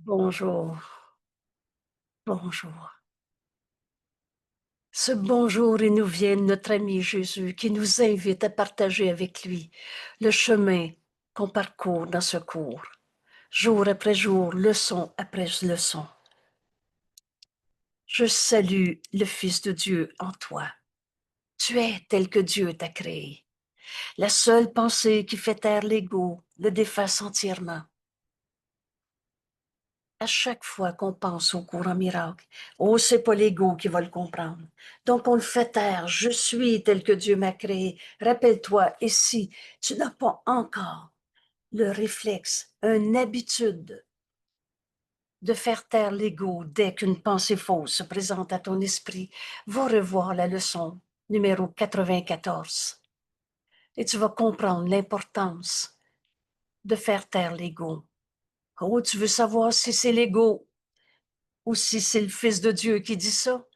Bonjour, bonjour. Ce bonjour, il nous vient de notre ami Jésus qui nous invite à partager avec lui le chemin qu'on parcourt dans ce cours, jour après jour, leçon après leçon. Je salue le Fils de Dieu en toi. Tu es tel que Dieu t'a créé. La seule pensée qui fait taire l'ego le déface entièrement. À chaque fois qu'on pense au courant miracle, oh, c'est pas l'ego qui va le comprendre. Donc, on le fait taire. Je suis tel que Dieu m'a créé. Rappelle-toi, et si tu n'as pas encore le réflexe, une habitude de faire taire l'ego dès qu'une pensée fausse se présente à ton esprit, va revoir la leçon numéro 94 et tu vas comprendre l'importance de faire taire l'ego. Oh, tu veux savoir si c'est l'ego ou si c'est le Fils de Dieu qui dit ça?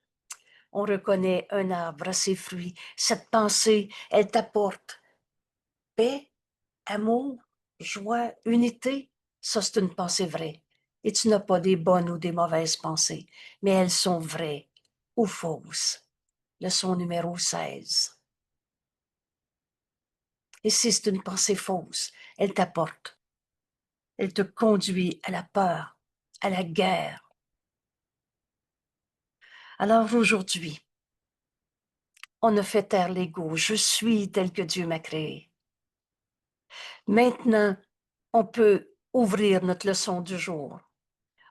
On reconnaît un arbre à ses fruits. Cette pensée, elle t'apporte paix, amour, joie, unité. Ça, c'est une pensée vraie. Et tu n'as pas des bonnes ou des mauvaises pensées, mais elles sont vraies ou fausses. Leçon numéro 16. Et si c'est une pensée fausse, elle t'apporte. Elle te conduit à la peur, à la guerre. Alors aujourd'hui, on a fait taire l'ego. Je suis tel que Dieu m'a créé. Maintenant, on peut ouvrir notre leçon du jour.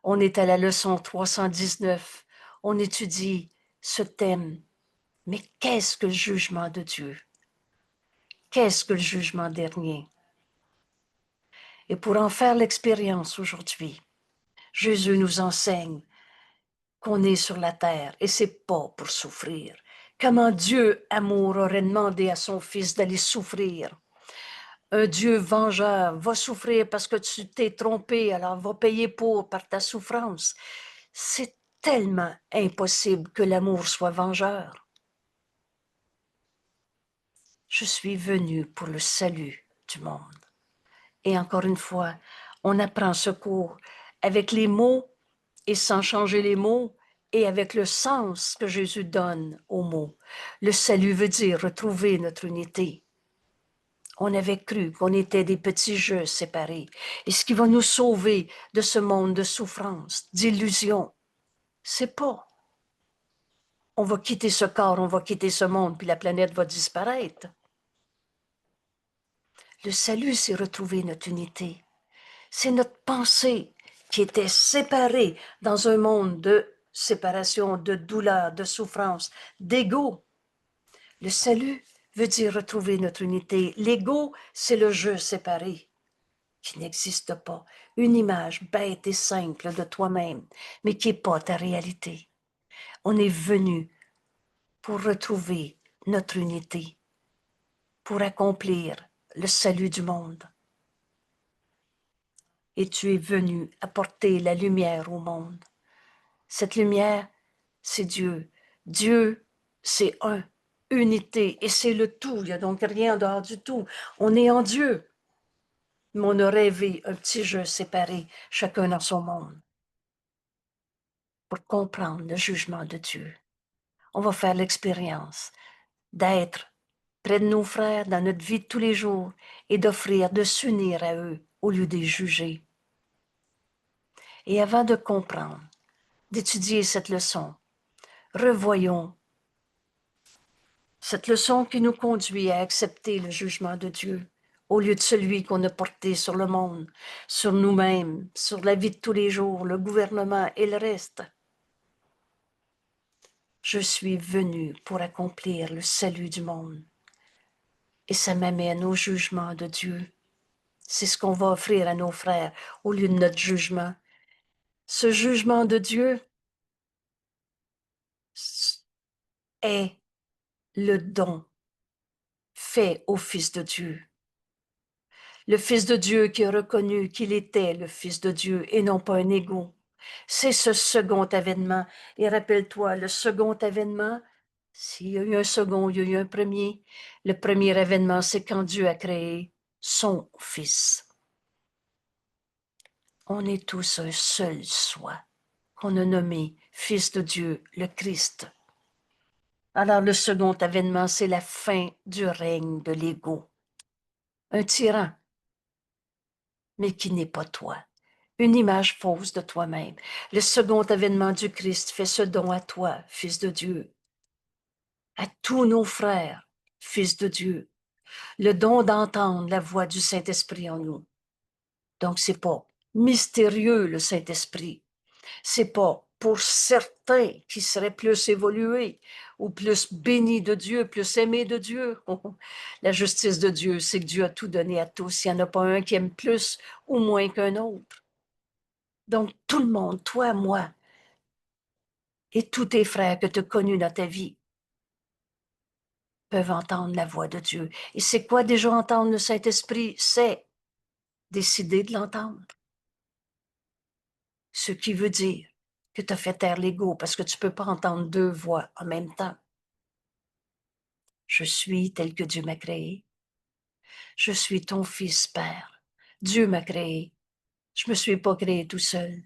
On est à la leçon 319. On étudie ce thème. Mais qu'est-ce que le jugement de Dieu? Qu'est-ce que le jugement dernier? Et pour en faire l'expérience aujourd'hui, Jésus nous enseigne qu'on est sur la terre et c'est pas pour souffrir. Comment Dieu, amour, aurait demandé à son Fils d'aller souffrir? Un Dieu vengeur va souffrir parce que tu t'es trompé, alors va payer par ta souffrance. C'est tellement impossible que l'amour soit vengeur. Je suis venu pour le salut du monde. Et encore une fois, on apprend ce cours avec les mots et sans changer les mots et avec le sens que Jésus donne aux mots. Le salut veut dire retrouver notre unité. On avait cru qu'on était des petits jeux séparés. Et ce qui va nous sauver de ce monde de souffrance, d'illusion, c'est pas on va quitter ce corps, on va quitter ce monde, puis la planète va disparaître. Le salut, c'est retrouver notre unité. C'est notre pensée qui était séparée dans un monde de séparation, de douleur, de souffrance, d'ego. Le salut veut dire retrouver notre unité. L'ego, c'est le jeu séparé qui n'existe pas, une image bête et simple de toi-même, mais qui n'est pas ta réalité. On est venu pour retrouver notre unité, pour accomplir le salut du monde. Et tu es venu apporter la lumière au monde. Cette lumière, c'est Dieu. Dieu, c'est un, unité, et c'est le tout. Il n'y a donc rien en dehors du tout. On est en Dieu. Mais on a rêvé un petit jeu séparé, chacun dans son monde, pour comprendre le jugement de Dieu. On va faire l'expérience d'être près de nos frères dans notre vie de tous les jours et d'offrir de s'unir à eux au lieu de les juger. Et avant de comprendre, d'étudier cette leçon, revoyons cette leçon qui nous conduit à accepter le jugement de Dieu au lieu de celui qu'on a porté sur le monde, sur nous-mêmes, sur la vie de tous les jours, le gouvernement et le reste. Je suis venu pour accomplir le salut du monde. Et ça m'amène au jugement de Dieu. C'est ce qu'on va offrir à nos frères au lieu de notre jugement. Ce jugement de Dieu est le don fait au Fils de Dieu. Le Fils de Dieu qui a reconnu qu'il était le Fils de Dieu et non pas un égo. C'est ce second avènement. Et rappelle-toi, le second avènement, s'il y a eu un second, il y a eu un premier. Le premier avènement, c'est quand Dieu a créé son Fils. On est tous un seul soi, qu'on a nommé Fils de Dieu, le Christ. Alors le second avènement, c'est la fin du règne de l'ego. Un tyran, mais qui n'est pas toi. Une image fausse de toi-même. Le second avènement du Christ fait ce don à toi, Fils de Dieu, à tous nos frères, Fils de Dieu, le don d'entendre la voix du Saint-Esprit en nous. Donc, c'est pas mystérieux, le Saint-Esprit. C'est pas pour certains qui seraient plus évolués ou plus bénis de Dieu, plus aimés de Dieu. La justice de Dieu, c'est que Dieu a tout donné à tous. Il n'y en a pas un qui aime plus ou moins qu'un autre. Donc, tout le monde, toi, moi, et tous tes frères que tu as connus dans ta vie, peuvent entendre la voix de Dieu. Et c'est quoi déjà entendre le Saint-Esprit? C'est décider de l'entendre. Ce qui veut dire que tu as fait taire l'ego parce que tu ne peux pas entendre deux voix en même temps. Je suis tel que Dieu m'a créé. Je suis ton fils, Père. Dieu m'a créé. Je ne me suis pas créé tout seul.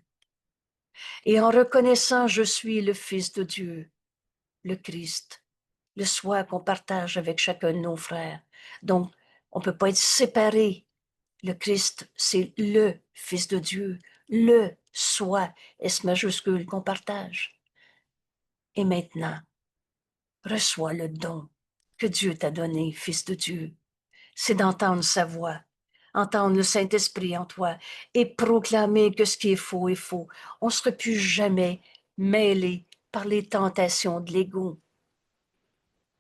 Et en reconnaissant, je suis le Fils de Dieu, le Christ, le soi qu'on partage avec chacun de nos frères. Donc, on ne peut pas être séparé. Le Christ, c'est le Fils de Dieu, le soi, S majuscule qu'on partage. Et maintenant, reçois le don que Dieu t'a donné, Fils de Dieu. C'est d'entendre sa voix, entendre le Saint-Esprit en toi et proclamer que ce qui est faux est faux. On ne sera plus jamais mêlé par les tentations de l'ego.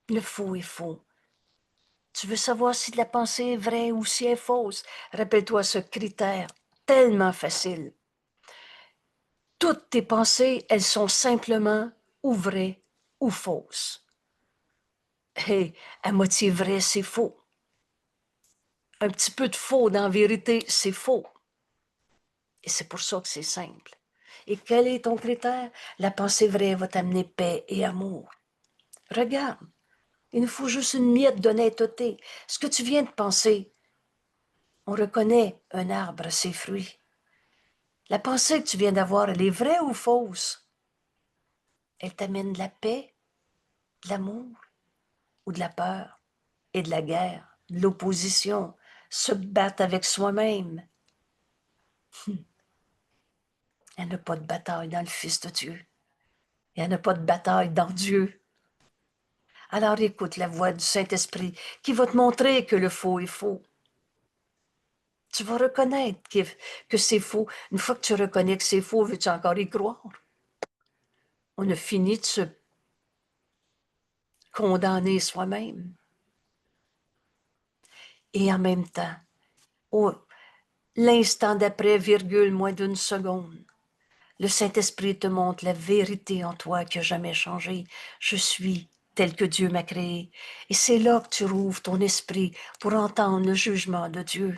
Le faux est faux. Tu veux savoir si la pensée est vraie ou si elle est fausse? Rappelle-toi ce critère tellement facile. Toutes tes pensées, elles sont simplement ou vraies ou fausses. Et à moitié vrai, c'est faux. Un petit peu de faux dans la vérité, c'est faux. Et c'est pour ça que c'est simple. Et quel est ton critère? La pensée vraie va t'amener paix et amour. Regarde, il nous faut juste une miette d'honnêteté. Ce que tu viens de penser, on reconnaît un arbre à ses fruits. La pensée que tu viens d'avoir, elle est vraie ou fausse? Elle t'amène de la paix, de l'amour ou de la peur et de la guerre, de l'opposition, se battre avec soi-même. Il n'y en a pas de bataille dans le Fils de Dieu. Il n'y en a pas de bataille dans Dieu. Alors écoute la voix du Saint-Esprit qui va te montrer que le faux est faux. Tu vas reconnaître que c'est faux. Une fois que tu reconnais que c'est faux, veux-tu encore y croire? On a fini de se condamner soi-même. Et en même temps, l'instant d'après, virgule, moins d'une seconde, le Saint-Esprit te montre la vérité en toi qui n'a jamais changé. Je suis tel que Dieu m'a créé. Et c'est là que tu rouvres ton esprit pour entendre le jugement de Dieu.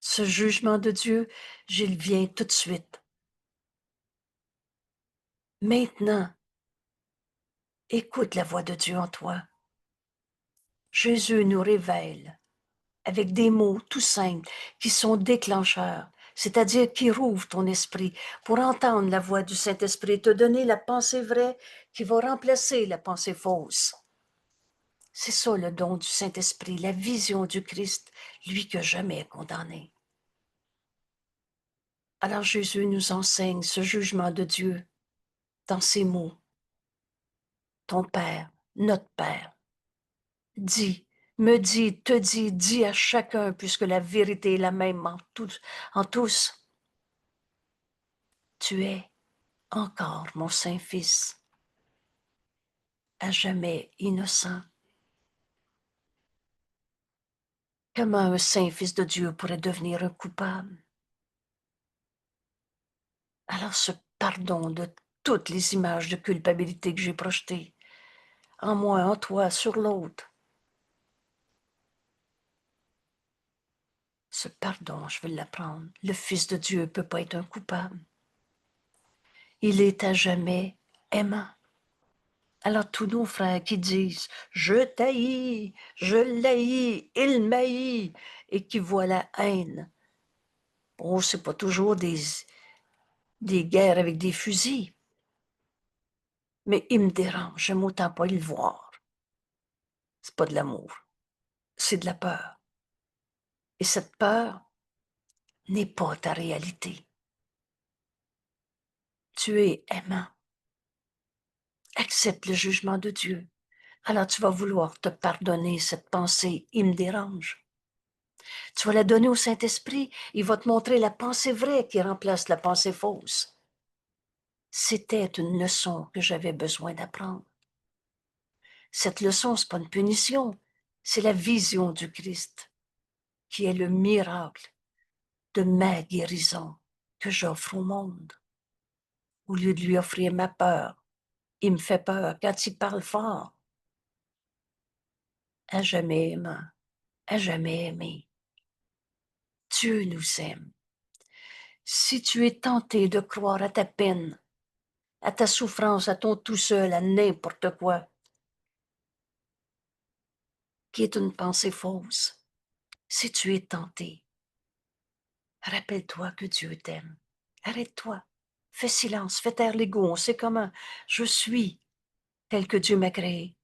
Ce jugement de Dieu, j'y viens tout de suite. Maintenant, écoute la voix de Dieu en toi. Jésus nous révèle avec des mots tout simples qui sont déclencheurs, c'est-à-dire qui rouvrent ton esprit pour entendre la voix du Saint-Esprit et te donner la pensée vraie qui va remplacer la pensée fausse. C'est ça le don du Saint-Esprit, la vision du Christ, lui que jamais condamné. Alors Jésus nous enseigne ce jugement de Dieu dans ces mots. Ton Père, notre Père, dit, me dit, te dit, dit à chacun, puisque la vérité est la même en tous. Tu es encore mon Saint-Fils, à jamais innocent. Comment un Saint-Fils de Dieu pourrait devenir un coupable? Alors ce pardon de toutes les images de culpabilité que j'ai projetées, en moi, en toi, sur l'autre, ce pardon, je vais l'apprendre. Le Fils de Dieu ne peut pas être un coupable. Il est à jamais aimant. Alors tous nos frères qui disent « Je t'haïs, je l'haïs, il m'haït » et qui voient la haine. Oh, c'est pas toujours des guerres avec des fusils. Mais il me dérange, j'aime autant pas le voir. C'est pas de l'amour, c'est de la peur. Et cette peur n'est pas ta réalité. Tu es aimant. Accepte le jugement de Dieu. Alors tu vas vouloir te pardonner cette pensée, il me dérange. Tu vas la donner au Saint-Esprit, il va te montrer la pensée vraie qui remplace la pensée fausse. C'était une leçon que j'avais besoin d'apprendre. Cette leçon, c'est pas une punition, c'est la vision du Christ, qui est le miracle de ma guérison que j'offre au monde. Au lieu de lui offrir ma peur, il me fait peur quand il parle fort. À jamais aimant, à jamais aimé. Dieu nous aime. Si tu es tenté de croire à ta peine, à ta souffrance, à ton tout seul, à n'importe quoi, qui est une pensée fausse, si tu es tenté, rappelle-toi que Dieu t'aime. Arrête-toi. Fais silence, fais taire l'ego. On sait comment. Je suis tel que Dieu m'a créé.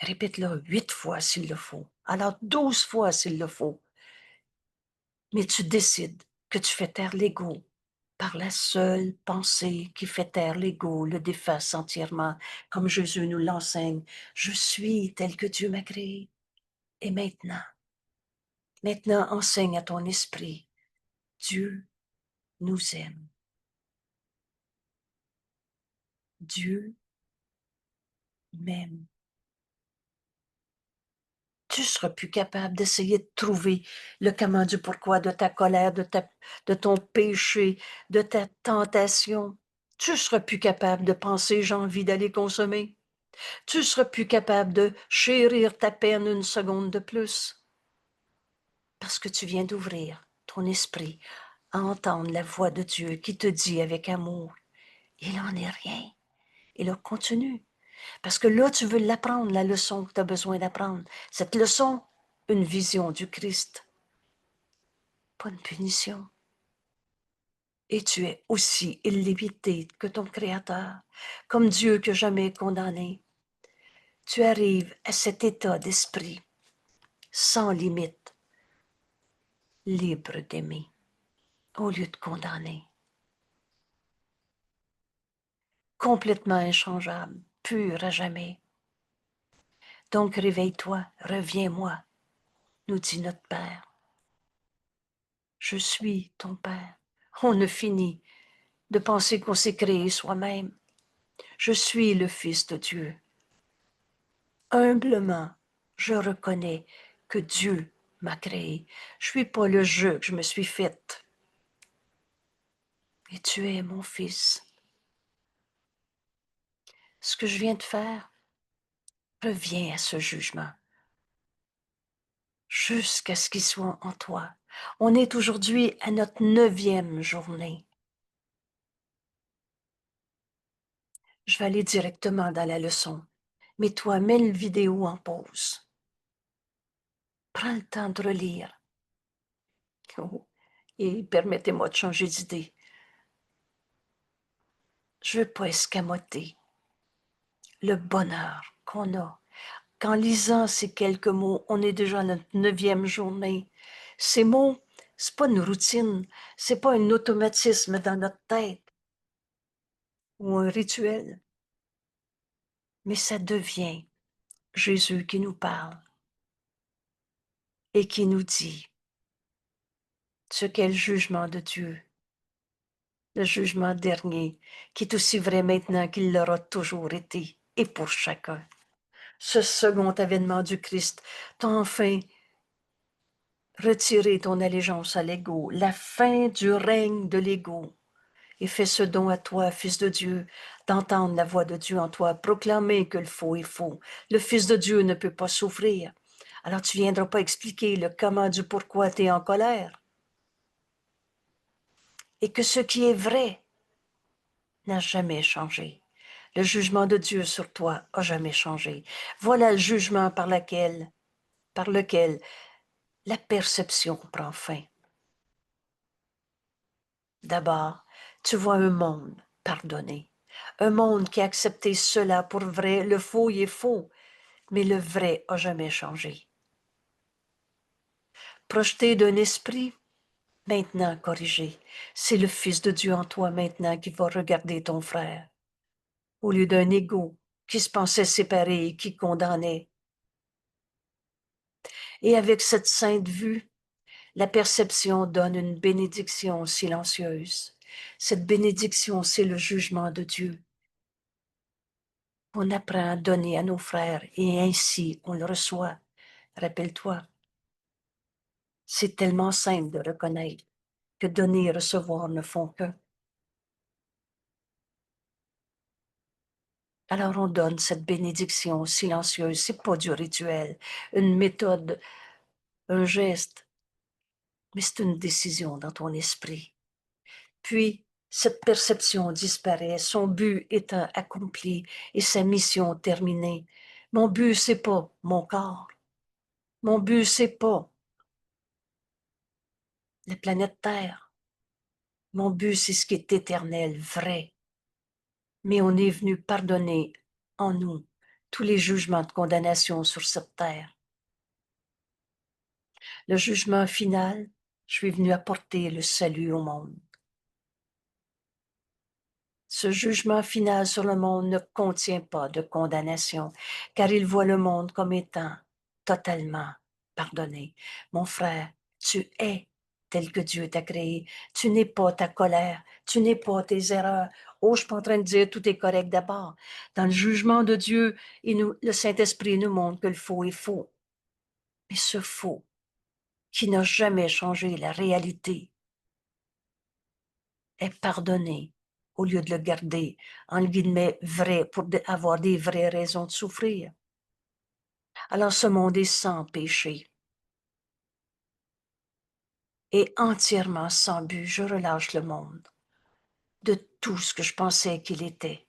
Répète-le 8 fois s'il le faut. Alors 12 fois s'il le faut. Mais tu décides que tu fais taire l'ego par la seule pensée qui fait taire l'ego, le déface entièrement, comme Jésus nous l'enseigne. Je suis tel que Dieu m'a créé. Et maintenant enseigne à ton esprit. Dieu nous aime. Dieu m'aime. Tu seras plus capable d'essayer de trouver le comment du pourquoi de ta colère, de ton péché, de ta tentation. Tu seras plus capable de penser j'ai envie d'aller consommer. Tu seras plus capable de chérir ta peine une seconde de plus. Parce que tu viens d'ouvrir ton esprit à entendre la voix de Dieu qui te dit avec amour, il n'en est rien. Et là, continue. Parce que là, tu veux l'apprendre, la leçon que tu as besoin d'apprendre. Cette leçon, une vision du Christ, pas une punition. Et tu es aussi illimité que ton Créateur, comme Dieu que jamais condamné. Tu arrives à cet état d'esprit, sans limite, libre d'aimer, au lieu de condamner. Complètement inchangeable, pur à jamais. Donc réveille-toi, reviens-moi, nous dit notre Père. Je suis ton Père. On ne finit de penser qu'on s'est créé soi-même. Je suis le Fils de Dieu. Humblement, je reconnais que Dieu m'a créé. Je ne suis pas le jeu que je me suis fait. Et tu es mon Fils. Ce que je viens de faire, reviens à ce jugement, jusqu'à ce qu'il soit en toi. On est aujourd'hui à notre 9e journée. Je vais aller directement dans la leçon. Mais toi, mets le vidéo en pause. Prends le temps de relire. Oh, et permettez-moi de changer d'idée. Je ne veux pas escamoter le bonheur qu'on a. Qu'en lisant ces quelques mots, on est déjà à notre 9e journée. Ces mots, c'est pas une routine, c'est pas un automatisme dans notre tête ou un rituel, mais ça devient Jésus qui nous parle et qui nous dit ce qu'est le jugement de Dieu, le jugement dernier, qui est aussi vrai maintenant qu'il l'aura toujours été, et pour chacun. Ce second avènement du Christ t'a enfin retiré ton allégeance à l'ego, la fin du règne de l'ego, et fais ce don à toi, Fils de Dieu, d'entendre la voix de Dieu en toi, proclamer que le faux est faux. Le Fils de Dieu ne peut pas souffrir. Alors tu viendras pas expliquer le comment du pourquoi tu es en colère. Et que ce qui est vrai n'a jamais changé. Le jugement de Dieu sur toi a jamais changé. Voilà le jugement par lequel la perception prend fin. D'abord, tu vois un monde pardonné, un monde qui a accepté cela pour vrai. Le faux y est faux, mais le vrai a jamais changé. Projeté d'un esprit maintenant corrigé, c'est le Fils de Dieu en toi maintenant qui va regarder ton frère, au lieu d'un égo qui se pensait séparé et qui condamnait. Et avec cette sainte vue, la perception donne une bénédiction silencieuse. Cette bénédiction, c'est le jugement de Dieu. On apprend à donner à nos frères et ainsi on le reçoit. Rappelle-toi, c'est tellement simple de reconnaître que donner et recevoir ne font qu'un. Alors on donne cette bénédiction silencieuse. C'est pas du rituel, une méthode, un geste, mais c'est une décision dans ton esprit. Puis, cette perception disparaît, son but étant accompli et sa mission terminée. Mon but, c'est pas mon corps. Mon but, c'est pas la planète Terre. Mon but, c'est ce qui est éternel, vrai. Mais on est venu pardonner en nous tous les jugements de condamnation sur cette terre. Le jugement final, je suis venu apporter le salut au monde. Ce jugement final sur le monde ne contient pas de condamnation, car il voit le monde comme étant totalement pardonné. Mon frère, tu es tel que Dieu t'a créé. Tu n'es pas ta colère, tu n'es pas tes erreurs. Oh, je suis pas en train de dire tout est correct d'abord. Dans le jugement de Dieu, le Saint-Esprit nous montre que le faux est faux. Mais ce faux, qui n'a jamais changé la réalité, est pardonné au lieu de le garder, en guillemets, vrai, pour avoir des vraies raisons de souffrir. Alors ce monde est sans péché et entièrement sans but. Je relâche le monde de tout ce que je pensais qu'il était.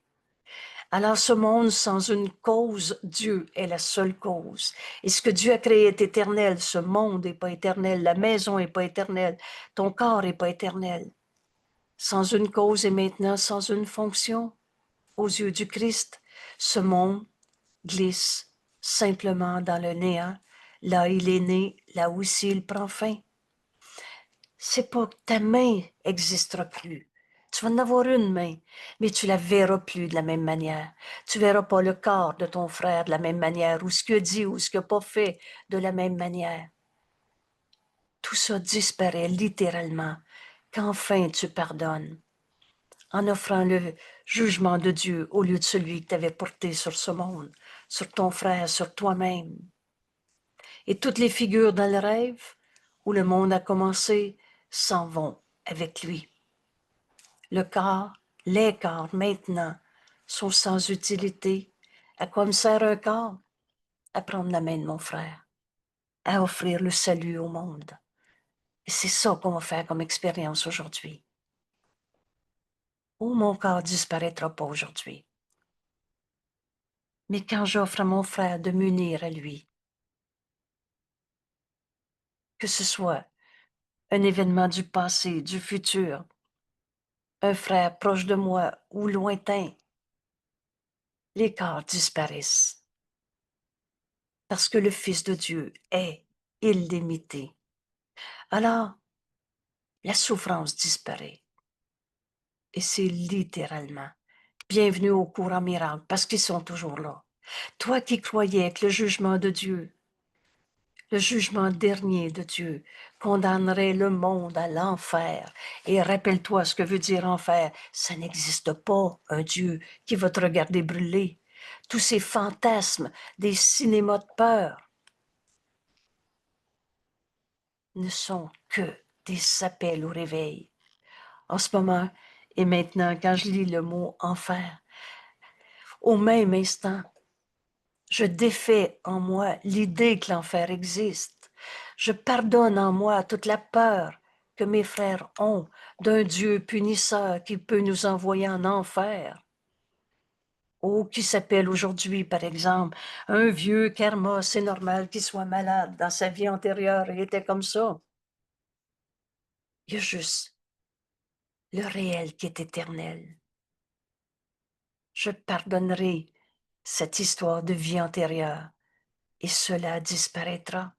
Alors ce monde sans une cause, Dieu est la seule cause. Et ce que Dieu a créé est éternel. Ce monde n'est pas éternel. La maison n'est pas éternelle. Ton corps n'est pas éternel. Sans une cause et maintenant sans une fonction, aux yeux du Christ, ce monde glisse simplement dans le néant. Là, il est né, là aussi, il prend fin. C'est pas que ta main n'existera plus. Tu vas en avoir une main, mais tu la verras plus de la même manière. Tu verras pas le corps de ton frère de la même manière, ou ce qu'il a dit, ou ce qu'il n'a pas fait de la même manière. Tout ça disparaît littéralement qu'enfin tu pardonnes, en offrant le jugement de Dieu au lieu de celui que tu avais porté sur ce monde, sur ton frère, sur toi-même. Et toutes les figures dans le rêve où le monde a commencé s'en vont avec lui. Le corps, les corps maintenant sont sans utilité. À quoi me sert un corps? À prendre la main de mon frère, à offrir le salut au monde. Et c'est ça qu'on va faire comme expérience aujourd'hui. Oh, mon corps disparaîtra pas aujourd'hui. Mais quand j'offre à mon frère de m'unir à lui, que ce soit un événement du passé, du futur, un frère proche de moi ou lointain, les corps disparaissent. Parce que le Fils de Dieu est illimité. Alors, la souffrance disparaît. Et c'est littéralement bienvenue au courant miracle parce qu'ils sont toujours là. Toi qui croyais que le jugement de Dieu, le jugement dernier de Dieu, condamnerait le monde à l'enfer. Et rappelle-toi ce que veut dire enfer. Ça n'existe pas un Dieu qui va te regarder brûler. Tous ces fantasmes des cinémas de peur ne sont que des appels au réveil. En ce moment et maintenant, quand je lis le mot enfer, au même instant, je défais en moi l'idée que l'enfer existe. Je pardonne en moi toute la peur que mes frères ont d'un Dieu punisseur qui peut nous envoyer en enfer. ou qui s'appelle aujourd'hui, par exemple, un vieux karma, c'est normal qu'il soit malade dans sa vie antérieure, il était comme ça. Il y a juste le réel qui est éternel. Je pardonnerai cette histoire de vie antérieure et cela disparaîtra.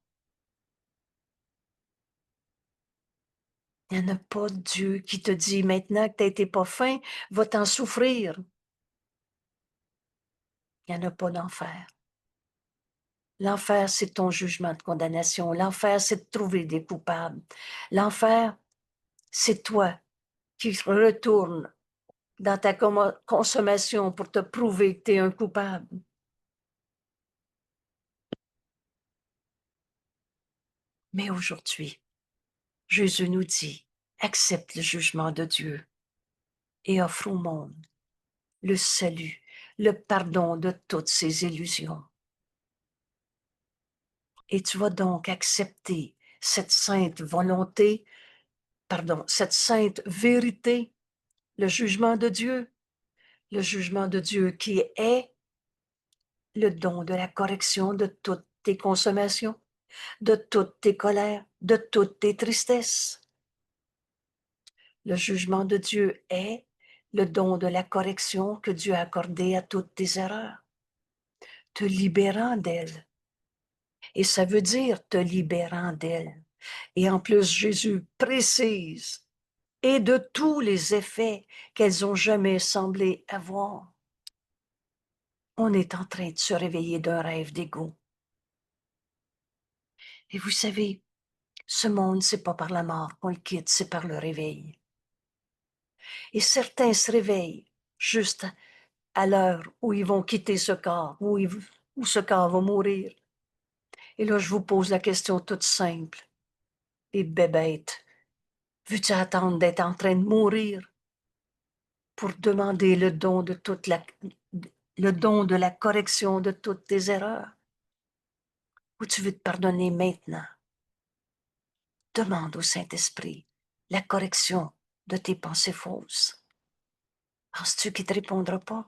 Il n'y en a pas de Dieu qui te dit maintenant que tu n'as été pas fin, va t'en souffrir. Il n'y en a pas d'enfer. L'enfer, c'est ton jugement de condamnation. L'enfer, c'est de trouver des coupables. L'enfer, c'est toi qui retournes dans ta consommation pour te prouver que tu es un coupable. Mais aujourd'hui, Jésus nous dit, accepte le jugement de Dieu et offre au monde le salut, le pardon de toutes ses illusions. Et tu vas donc accepter cette sainte volonté, cette sainte vérité, le jugement de Dieu qui est le don de la correction de toutes tes consommations, de toutes tes colères, de toutes tes tristesses. Le jugement de Dieu est le don de la correction que Dieu a accordé à toutes tes erreurs, te libérant d'elles. Et ça veut dire te libérant d'elles. Et en plus, Jésus précise, et de tous les effets qu'elles ont jamais semblé avoir. On est en train de se réveiller d'un rêve d'égo. Et vous savez, ce monde, c'est pas par la mort qu'on le quitte, c'est par le réveil. Et certains se réveillent juste à l'heure où ils vont quitter ce corps, où ce corps va mourir. Et là, je vous pose la question toute simple et bébête. Veux-tu attendre d'être en train de mourir pour demander le don de la correction de toutes tes erreurs? Ou tu veux te pardonner maintenant? Demande au Saint-Esprit la correction de tes pensées fausses. Penses-tu qu'il ne te répondra pas?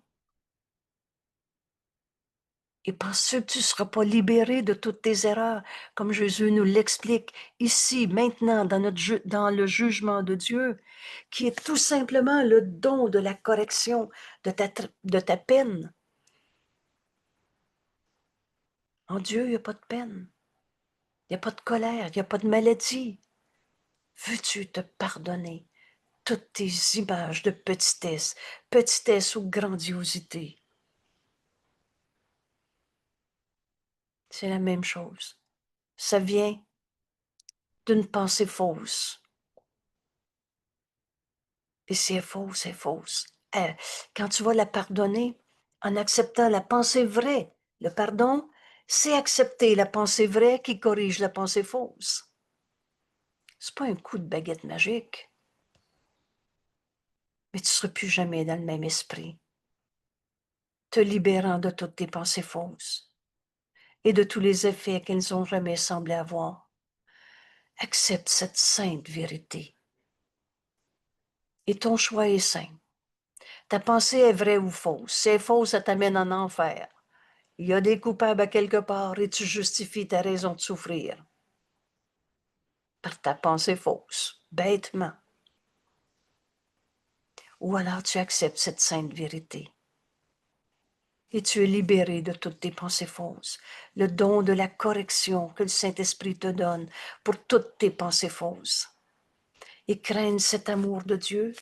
Et penses-tu que tu ne seras pas libéré de toutes tes erreurs, comme Jésus nous l'explique ici, maintenant, dans le jugement de Dieu, qui est tout simplement le don de la correction de ta peine? En Dieu, il n'y a pas de peine, il n'y a pas de colère, il n'y a pas de maladie. Veux-tu te pardonner toutes tes images de petitesse ou grandiosité? C'est la même chose. Ça vient d'une pensée fausse. Et c'est faux, c'est fausse. Quand tu vas la pardonner, en acceptant la pensée vraie, le pardon, c'est accepter la pensée vraie qui corrige la pensée fausse. C'est pas un coup de baguette magique. Mais tu ne seras plus jamais dans le même esprit, te libérant de toutes tes pensées fausses et de tous les effets qu'elles n'ont jamais semblé avoir. Accepte cette sainte vérité. Et ton choix est saint. Ta pensée est vraie ou fausse. Si elle est fausse, ça t'amène en enfer. Il y a des coupables à quelque part et tu justifies ta raison de souffrir par ta pensée fausse, bêtement. Ou alors tu acceptes cette sainte vérité et tu es libéré de toutes tes pensées fausses, le don de la correction que le Saint-Esprit te donne pour toutes tes pensées fausses. Et craindre cet amour de Dieu,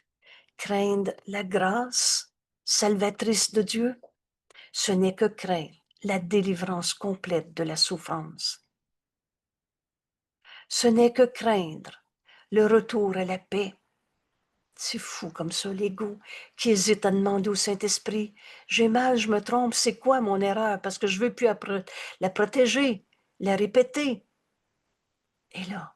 craindre la grâce salvatrice de Dieu, ce n'est que craindre la délivrance complète de la souffrance. Ce n'est que craindre le retour à la paix. C'est fou comme ça, l'ego qui hésite à demander au Saint-Esprit, j'ai mal, je me trompe, c'est quoi mon erreur? Parce que je veux plus la protéger, la répéter. Et là,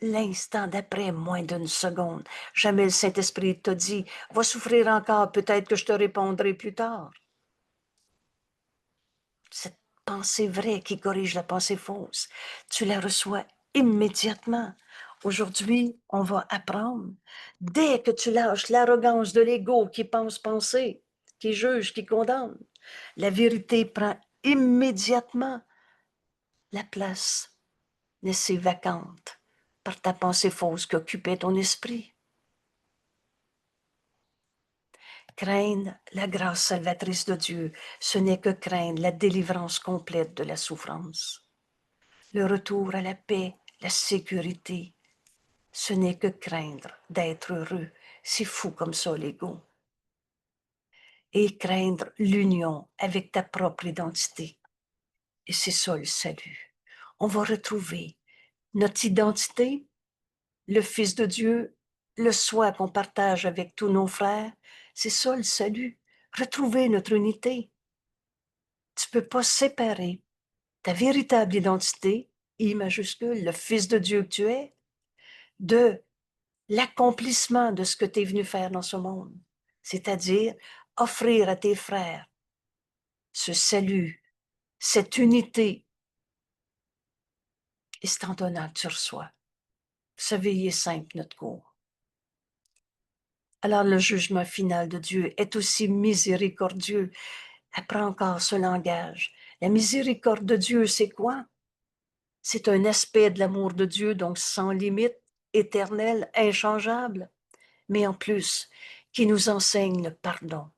l'instant d'après, moins d'une seconde, jamais le Saint-Esprit t'a dit, va souffrir encore, peut-être que je te répondrai plus tard. Cette pensée vraie qui corrige la pensée fausse, tu la reçois immédiatement. Aujourd'hui, on va apprendre, dès que tu lâches l'arrogance de l'ego qui pense penser, qui juge, qui condamne. La vérité prend immédiatement la place, laissée vacante par ta pensée fausse qui occupait ton esprit. Craindre la grâce salvatrice de Dieu, ce n'est que craindre la délivrance complète de la souffrance. Le retour à la paix, la sécurité, ce n'est que craindre d'être heureux. C'est fou comme ça, l'ego. Et craindre l'union avec ta propre identité. Et c'est ça le salut. On va retrouver notre identité, le Fils de Dieu, le soi qu'on partage avec tous nos frères. C'est ça le salut. Retrouver notre unité. Tu peux pas séparer ta véritable identité, I majuscule, le Fils de Dieu que tu es, de l'accomplissement de ce que tu es venu faire dans ce monde. C'est-à-dire offrir à tes frères ce salut, cette unité. Et c'est en donnant que tu reçois. Vous savez, il est simple, notre cours. Alors le jugement final de Dieu est aussi miséricordieux. Apprends encore ce langage. La miséricorde de Dieu, c'est quoi? C'est un aspect de l'amour de Dieu, donc sans limite, éternel, inchangeable, mais en plus, qui nous enseigne le pardon.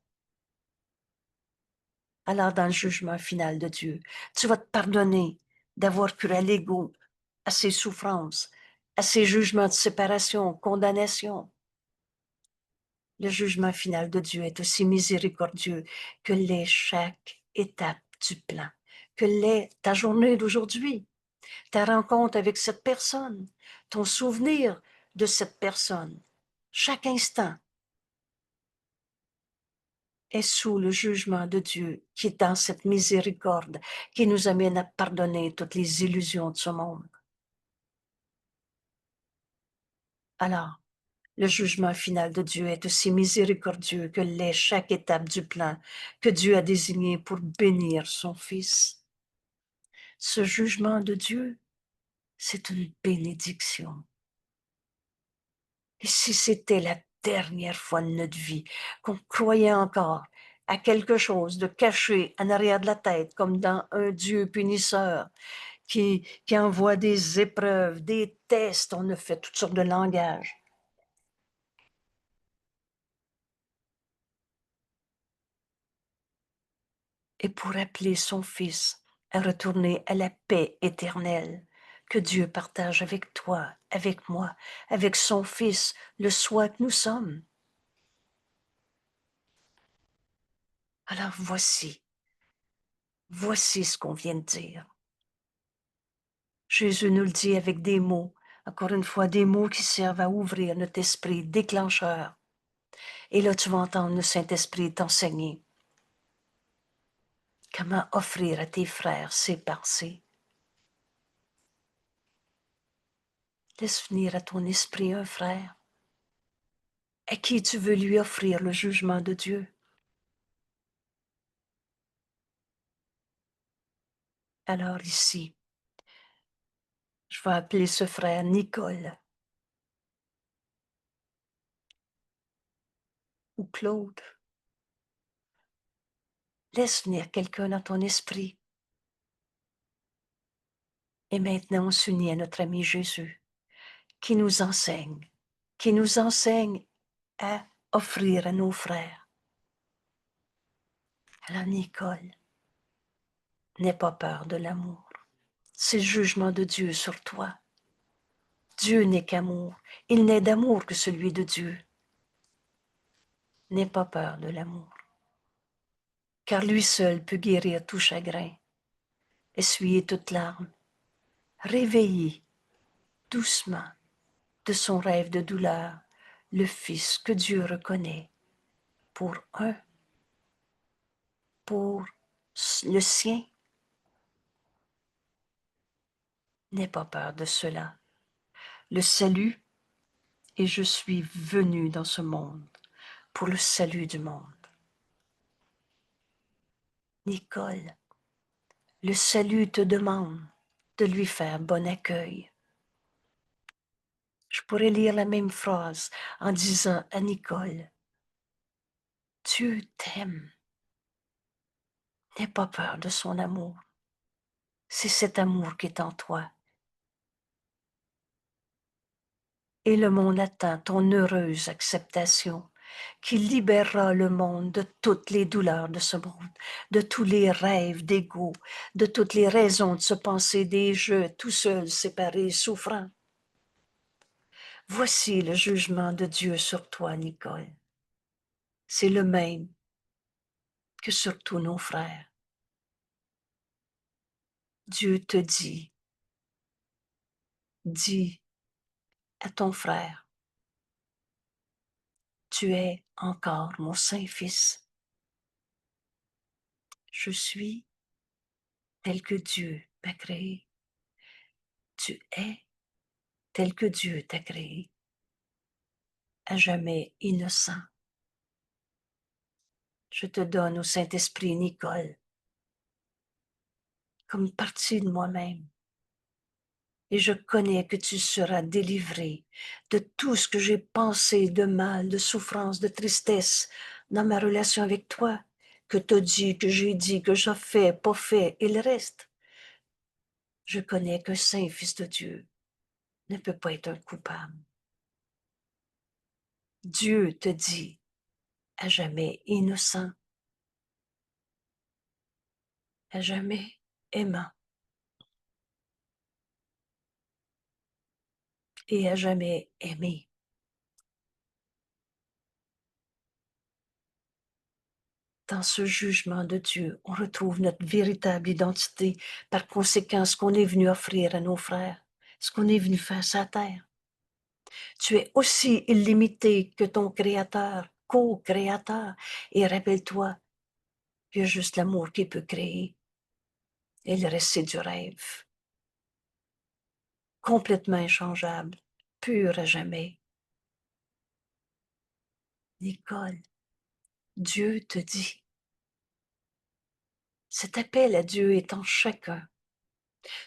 Alors, dans le jugement final de Dieu, tu vas te pardonner d'avoir cru à l'ego, à ses souffrances, à ses jugements de séparation, condamnation. Le jugement final de Dieu est aussi miséricordieux que l'est chaque étape du plan, que l'est ta journée d'aujourd'hui, ta rencontre avec cette personne, ton souvenir de cette personne. Chaque instant est sous le jugement de Dieu qui est dans cette miséricorde qui nous amène à pardonner toutes les illusions de ce monde. Alors, le jugement final de Dieu est aussi miséricordieux que l'est chaque étape du plan que Dieu a désigné pour bénir son Fils. Ce jugement de Dieu, c'est une bénédiction. Et si c'était la dernière fois de notre vie qu'on croyait encore à quelque chose de caché en arrière de la tête, comme dans un Dieu punisseur qui envoie des épreuves, des tests, on a fait toutes sortes de langages. Et pour appeler son Fils à retourner à la paix éternelle que Dieu partage avec toi, avec moi, avec son Fils, le soi que nous sommes. Alors voici ce qu'on vient de dire. Jésus nous le dit avec des mots, encore une fois, des mots qui servent à ouvrir notre esprit déclencheur. Et là, tu vas entendre le Saint-Esprit t'enseigner comment offrir à tes frères ces pensées. Laisse venir à ton esprit un frère à qui tu veux lui offrir le jugement de Dieu. Alors ici, je vais appeler ce frère Nicole ou Claude. Laisse venir quelqu'un dans ton esprit. Et maintenant, on s'unit à notre ami Jésus qui nous enseigne à offrir à nos frères. Alors Nicole, n'aie pas peur de l'amour. C'est le jugement de Dieu sur toi. Dieu n'est qu'amour. Il n'est d'amour que celui de Dieu. N'aie pas peur de l'amour. Car lui seul peut guérir tout chagrin, essuyer toute larme, réveiller doucement de son rêve de douleur le Fils que Dieu reconnaît pour le sien. N'aie pas peur de cela. Le salut, et je suis venu dans ce monde pour le salut du monde. Nicole, le salut te demande de lui faire bon accueil. Je pourrais lire la même phrase en disant à Nicole, Dieu t'aime N'aie pas peur de son amour. C'est cet amour qui est en toi. Et le monde attend ton heureuse acceptation qui libérera le monde de toutes les douleurs de ce monde, de tous les rêves d'ego, de toutes les raisons de se penser des jeux tout seul, séparés, souffrant. Voici le jugement de Dieu sur toi, Nicole. C'est le même que sur tous nos frères. Dieu te dit, dis à ton frère, tu es encore mon Saint-Fils. Je suis tel que Dieu m'a créé. Tu es tel que Dieu t'a créé, à jamais innocent. Je te donne au Saint-Esprit, Nicole, comme partie de moi-même. Et je connais que tu seras délivrée de tout ce que j'ai pensé de mal, de souffrance, de tristesse dans ma relation avec toi, que t'as dit, que j'ai dit, que j'ai fait, pas fait, et le reste. Je connais qu'un saint fils de Dieu ne peut pas être un coupable. Dieu te dit, à jamais innocent, à jamais aimant et à jamais aimé. Dans ce jugement de Dieu, on retrouve notre véritable identité, par conséquent, ce qu'on est venu offrir à nos frères, ce qu'on est venu faire sur la terre. Tu es aussi illimité que ton Créateur, co-créateur, et rappelle-toi qu'il y a juste l'amour qui peut créer, et le reste, c'est du rêve, complètement inchangeable, pur à jamais. Nicole, Dieu te dit, cet appel à Dieu est en chacun.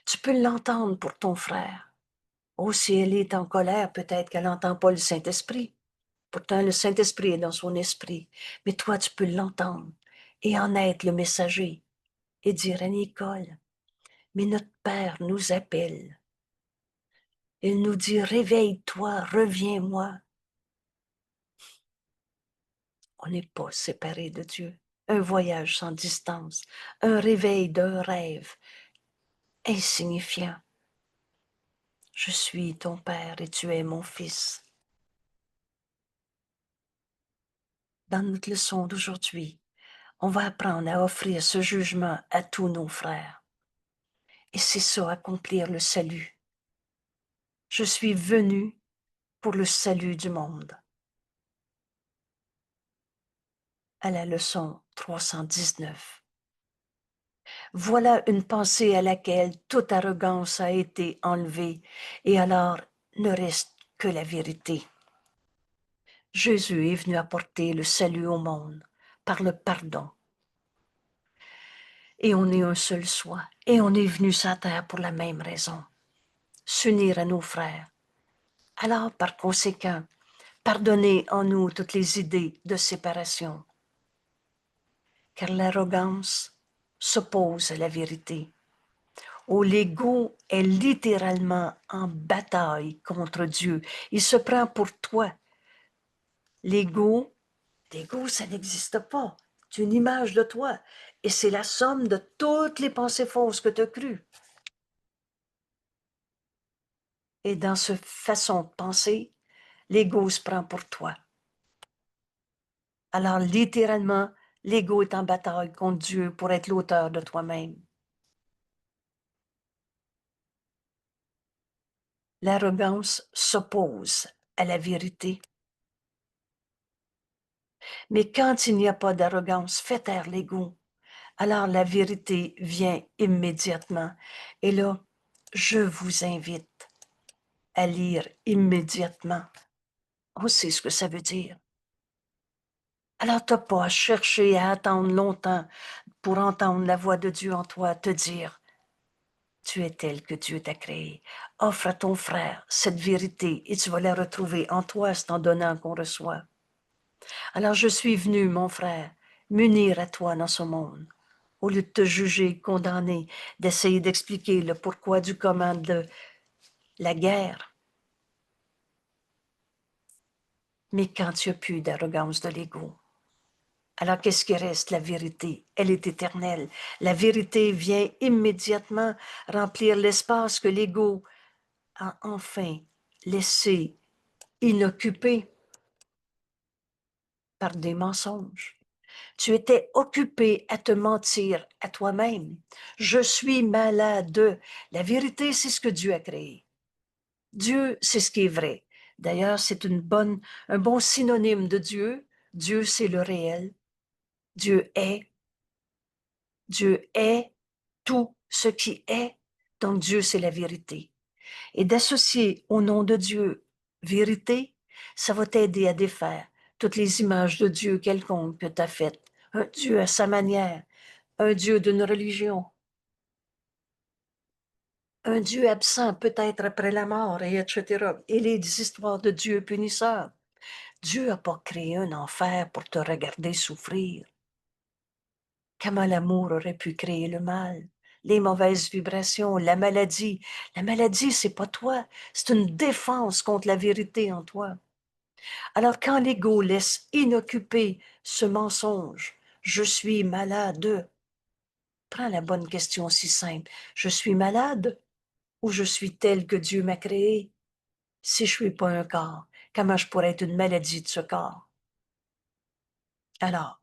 Tu peux l'entendre pour ton frère. Oh, si elle est en colère, peut-être qu'elle n'entend pas le Saint-Esprit. Pourtant, le Saint-Esprit est dans son esprit. Mais toi, tu peux l'entendre et en être le messager et dire à Nicole, mais notre Père nous appelle. Il nous dit, réveille-toi, reviens-moi. On n'est pas séparés de Dieu. Un voyage sans distance, un réveil d'un rêve insignifiant. Je suis ton Père et tu es mon Fils. Dans notre leçon d'aujourd'hui, on va apprendre à offrir ce jugement à tous nos frères. Et c'est ça, accomplir le salut. Je suis venu pour le salut du monde. À la leçon 319. Voilà une pensée à laquelle toute arrogance a été enlevée, et alors ne reste que la vérité. Jésus est venu apporter le salut au monde par le pardon. Et on est un seul soi, et on est venu sur la terre pour la même raison, s'unir à nos frères. Alors, par conséquent, pardonnez en nous toutes les idées de séparation, car l'arrogance s'oppose à la vérité. Où l'ego est littéralement en bataille contre Dieu. Il se prend pour toi. L'ego, ça n'existe pas. C'est une image de toi. Et c'est la somme de toutes les pensées fausses que tu as crues. Et dans cette façon de penser, l'ego se prend pour toi. Alors, littéralement, l'ego est en bataille contre Dieu pour être l'auteur de toi-même. L'arrogance s'oppose à la vérité. Mais quand il n'y a pas d'arrogance, fais taire l'ego. Alors la vérité vient immédiatement. Et là, je vous invite à lire immédiatement. On sait ce que ça veut dire. Alors t'as pas à chercher à attendre longtemps pour entendre la voix de Dieu en toi te dire, tu es tel que Dieu t'a créé. Offre à ton frère cette vérité et tu vas la retrouver en toi, c'est en donnant qu'on reçoit. Alors je suis venu, mon frère, m'unir à toi dans ce monde. au lieu de te juger, condamner, d'essayer d'expliquer le pourquoi du comment de la guerre. Mais quand tu n'as plus d'arrogance de l'ego, alors qu'est-ce qui reste? La vérité. Elle est éternelle. La vérité vient immédiatement remplir l'espace que l'ego a enfin laissé inoccupé par des mensonges. Tu étais occupé à te mentir à toi-même. Je suis malade. La vérité, c'est ce que Dieu a créé. Dieu, c'est ce qui est vrai. D'ailleurs, c'est un bon synonyme de Dieu. Dieu, c'est le réel. Dieu est. Dieu est tout ce qui est. Donc, Dieu, c'est la vérité. Et d'associer au nom de Dieu vérité, ça va t'aider à défaire toutes les images de Dieu quelconques que tu as faites. Un Dieu à sa manière, un Dieu d'une religion, un Dieu absent peut-être après la mort, et etc. Et les histoires de Dieu punisseur. Dieu n'a pas créé un enfer pour te regarder souffrir. Comment l'amour aurait pu créer le mal? Les mauvaises vibrations, la maladie. La maladie, c'est pas toi. C'est une défense contre la vérité en toi. Alors quand l'ego laisse inoccupé ce mensonge, je suis malade, prends la bonne question si simple. Je suis malade ou je suis tel que Dieu m'a créé? Si je suis pas un corps, comment je pourrais être une maladie de ce corps? Alors,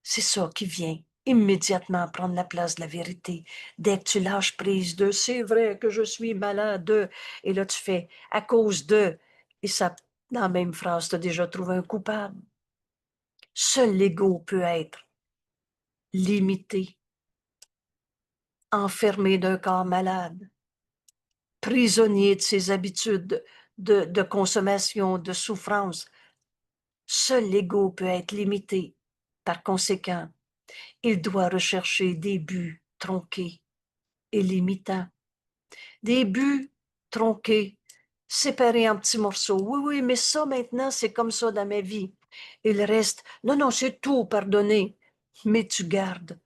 c'est ça qui vient immédiatement prendre la place de la vérité. Dès que tu lâches prise de c'est vrai que je suis malade, et là tu fais à cause de, et ça, dans la même phrase, tu as déjà trouvé un coupable. Seul l'ego peut être limité, enfermé d'un corps malade, prisonnier de ses habitudes de consommation, de souffrance. Seul l'ego peut être limité. Par conséquent, il doit rechercher des buts tronqués et limitants. Des buts tronqués, séparés en petits morceaux. Oui, oui, mais ça maintenant, c'est comme ça dans ma vie. Et le reste, non, non, c'est tout pardonné. Mais tu gardes.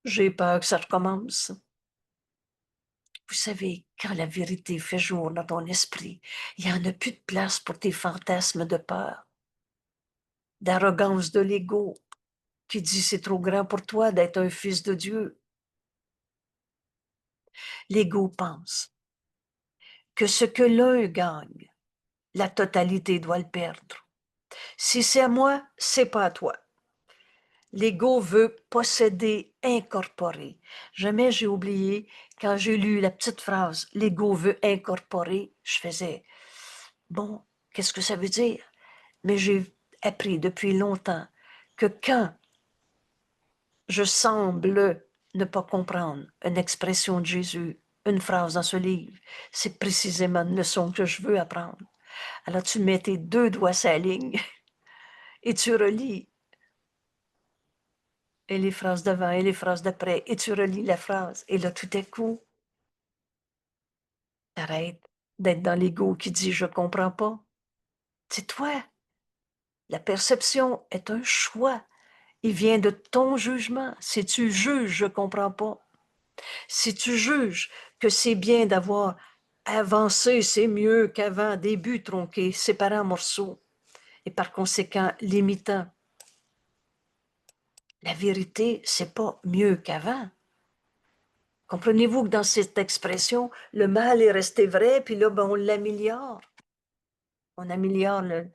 J'ai peur que ça recommence. Vous savez, quand la vérité fait jour dans ton esprit, il n'y en a plus de place pour tes fantasmes de peur, d'arrogance de l'ego, qui dit c'est trop grand pour toi d'être un fils de Dieu. L'ego pense que ce que l'un gagne, la totalité doit le perdre. Si c'est à moi, c'est pas à toi. L'ego veut posséder, incorporer. Jamais j'ai oublié, quand j'ai lu la petite phrase « l'ego veut incorporer », je faisais « bon, qu'est-ce que ça veut dire ?» Mais j'ai appris depuis longtemps que quand je semble ne pas comprendre une expression de Jésus, une phrase dans ce livre, c'est précisément une leçon que je veux apprendre. Alors tu mets tes deux doigts sur la ligne et tu relis, et les phrases d'avant et les phrases d'après, et tu relis la phrase. Et là, tout à coup, t'arrêtes d'être dans l'ego qui dit « je comprends pas ». C'est toi. La perception est un choix. Il vient de ton jugement. Si tu juges « je comprends pas », si tu juges que c'est bien d'avoir avancé, c'est mieux qu'avant, des buts tronqués, séparés en morceaux, et par conséquent limitant. La vérité, c'est pas mieux qu'avant. Comprenez-vous que dans cette expression, le mal est resté vrai, puis là, ben, on l'améliore. On améliore le...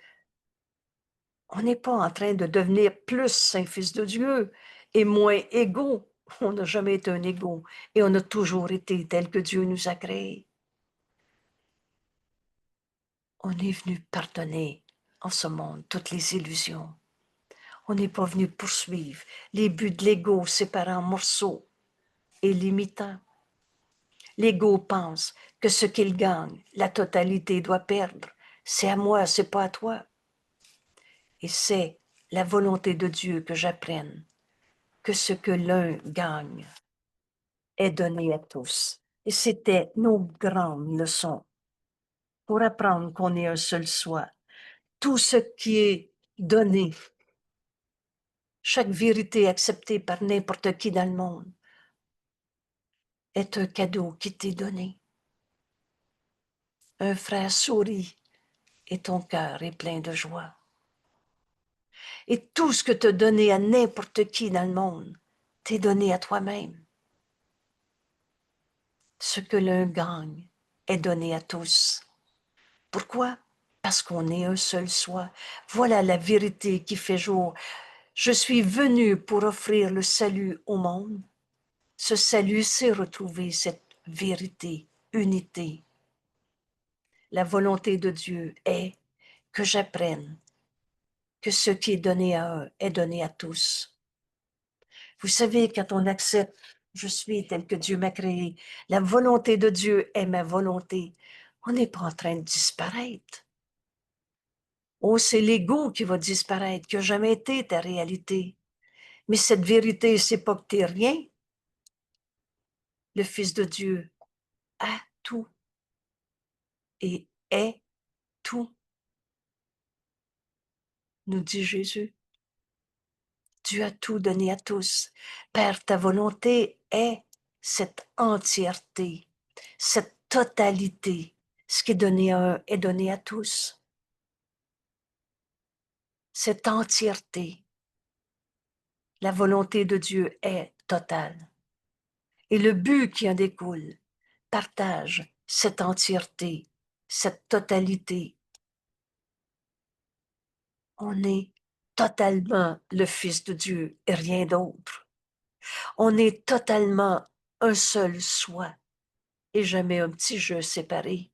On n'est pas en train de devenir plus un fils de Dieu et moins égaux. On n'a jamais été un égaux et on a toujours été tel que Dieu nous a créés. On est venu pardonner en ce monde toutes les illusions. On n'est pas venu poursuivre les buts de l'ego séparés en morceaux et limitants. L'ego pense que ce qu'il gagne, la totalité doit perdre. C'est à moi, c'est pas à toi. Et c'est la volonté de Dieu que j'apprenne que ce que l'un gagne est donné à tous. Et c'était nos grandes leçons pour apprendre qu'on est un seul soi. Tout ce qui est donné chaque vérité acceptée par n'importe qui dans le monde est un cadeau qui t'est donné. Un frère sourit et ton cœur est plein de joie. Et tout ce que tu as donné à n'importe qui dans le monde, t'est donné à toi-même. Ce que l'un gagne est donné à tous. Pourquoi? Parce qu'on est un seul soi. Voilà la vérité qui fait jour. Je suis venu pour offrir le salut au monde. Ce salut, c'est retrouver cette vérité, unité. La volonté de Dieu est que j'apprenne que ce qui est donné à un est donné à tous. Vous savez, quand on accepte « je suis tel que Dieu m'a créé », la volonté de Dieu est ma volonté, on n'est pas en train de disparaître. Oh, c'est l'ego qui va disparaître, qui n'a jamais été ta réalité. Mais cette vérité, c'est pas que t'es rien. Le Fils de Dieu a tout et est tout, nous dit Jésus. Dieu a tout donné à tous. Père, ta volonté est cette entièreté, cette totalité. Ce qui est donné à un est donné à tous. Cette entièreté. La volonté de Dieu est totale. Et le but qui en découle partage cette entièreté, cette totalité. On est totalement le Fils de Dieu et rien d'autre. On est totalement un seul soi et jamais un petit jeu séparé.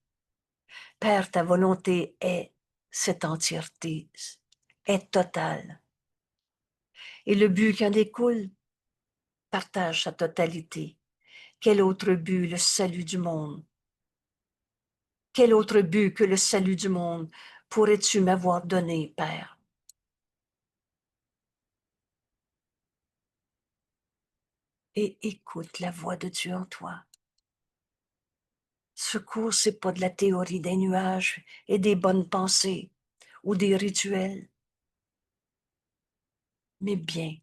Père, ta volonté est cette entièreté, est totale. Et le but qui en découle partage sa totalité. Quel autre but? Le salut du monde. Quel autre but que le salut du monde pourrais-tu m'avoir donné, Père? Et écoute la voix de Dieu en toi. Secours, c'est pas de la théorie des nuages et des bonnes pensées ou des rituels, mais bien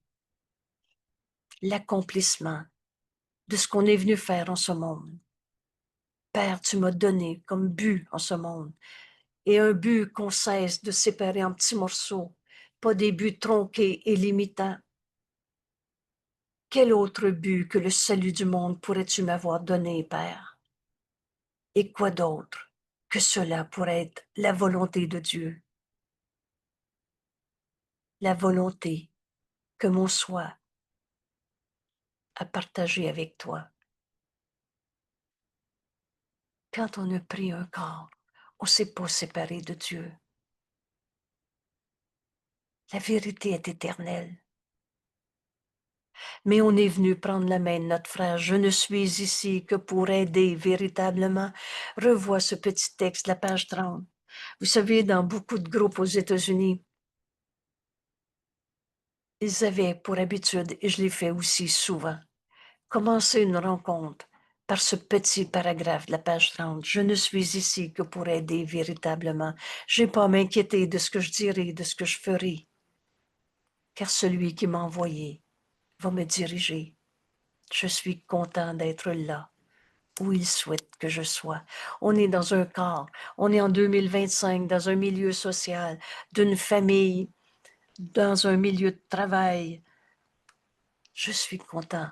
l'accomplissement de ce qu'on est venu faire en ce monde. Père, tu m'as donné comme but en ce monde, et un but qu'on cesse de séparer en petits morceaux, pas des buts tronqués et limitants. Quel autre but que le salut du monde pourrais-tu m'avoir donné, Père? Et quoi d'autre que cela pourrait être la volonté de Dieu? La volonté que mon soi a partagé avec toi. Quand on a pris un corps, on ne s'est pas séparé de Dieu. La vérité est éternelle. Mais on est venu prendre la main de notre frère. Je ne suis ici que pour aider véritablement. Revois ce petit texte, la page 30. Vous savez, dans beaucoup de groupes aux États-Unis, ils avaient pour habitude, et je l'ai fait aussi souvent, commencer une rencontre par ce petit paragraphe de la page 30. Je ne suis ici que pour aider véritablement. Je n'ai pas à m'inquiéter de ce que je dirai, de ce que je ferai, car celui qui m'a envoyé va me diriger. Je suis content d'être là, où il souhaite que je sois. On est dans un corps, on est en 2025, dans un milieu social, d'une famille, dans un milieu de travail. Je suis content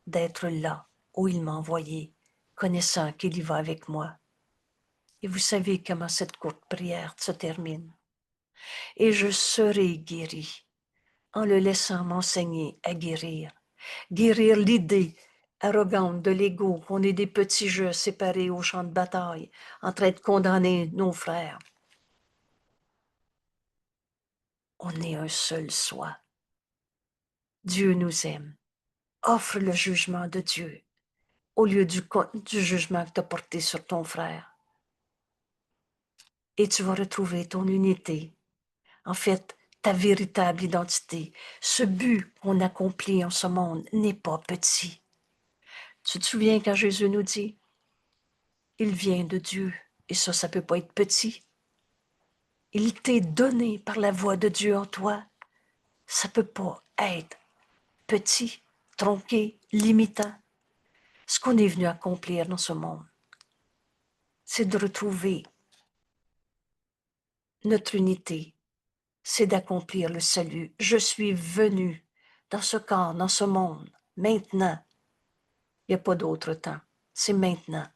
d'être là, où il m'a envoyé, connaissant qu'il y va avec moi. Et vous savez comment cette courte prière se termine. Et je serai guéri en le laissant m'enseigner à guérir. Guérir l'idée arrogante de l'ego qu'on est des petits jeux séparés au champ de bataille, en train de condamner nos frères. On est un seul soi. Dieu nous aime. Offre le jugement de Dieu au lieu du jugement que tu as porté sur ton frère. Et tu vas retrouver ton unité. En fait, ta véritable identité. Ce but qu'on accomplit en ce monde n'est pas petit. Tu te souviens quand Jésus nous dit, il vient de Dieu, et ça peut pas être petit. Il t'est donné par la voix de Dieu en toi. Ça peut pas être petit, tronqué, limitant. Ce qu'on est venu accomplir dans ce monde, c'est de retrouver notre unité, c'est d'accomplir le salut. Je suis venu dans ce corps, dans ce monde, maintenant. Il n'y a pas d'autre temps. C'est maintenant,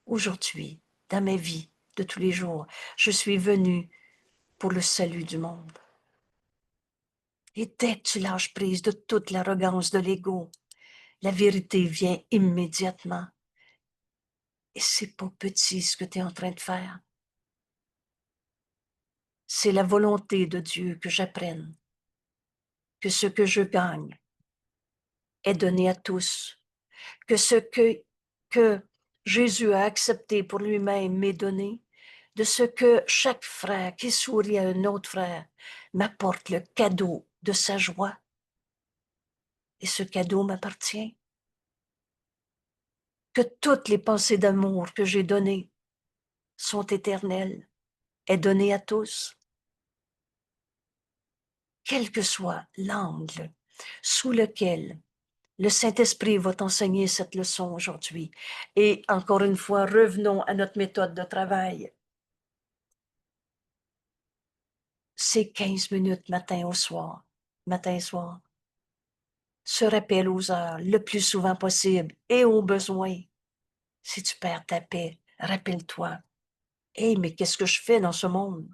aujourd'hui, dans ma vie de tous les jours. Je suis venu pour le salut du monde. Et dès que tu lâches prise de toute l'arrogance de l'ego, la vérité vient immédiatement. Et c'est pas petit ce que tu es en train de faire. C'est la volonté de Dieu que j'apprenne que ce que je gagne est donné à tous, que ce que Jésus a accepté pour lui-même m'est donné, de ce que chaque frère qui sourit à un autre frère m'apporte le cadeau de sa joie. Et ce cadeau m'appartient. Que toutes les pensées d'amour que j'ai données sont éternelles, est donné à tous, quel que soit l'angle sous lequel le Saint-Esprit va t'enseigner cette leçon aujourd'hui. Et encore une fois, revenons à notre méthode de travail. C'est 15 minutes matin au soir, matin et soir. Se rappelle aux heures le plus souvent possible et au besoin. Si tu perds ta paix, rappelle-toi. Hey, mais qu'est-ce que je fais dans ce monde?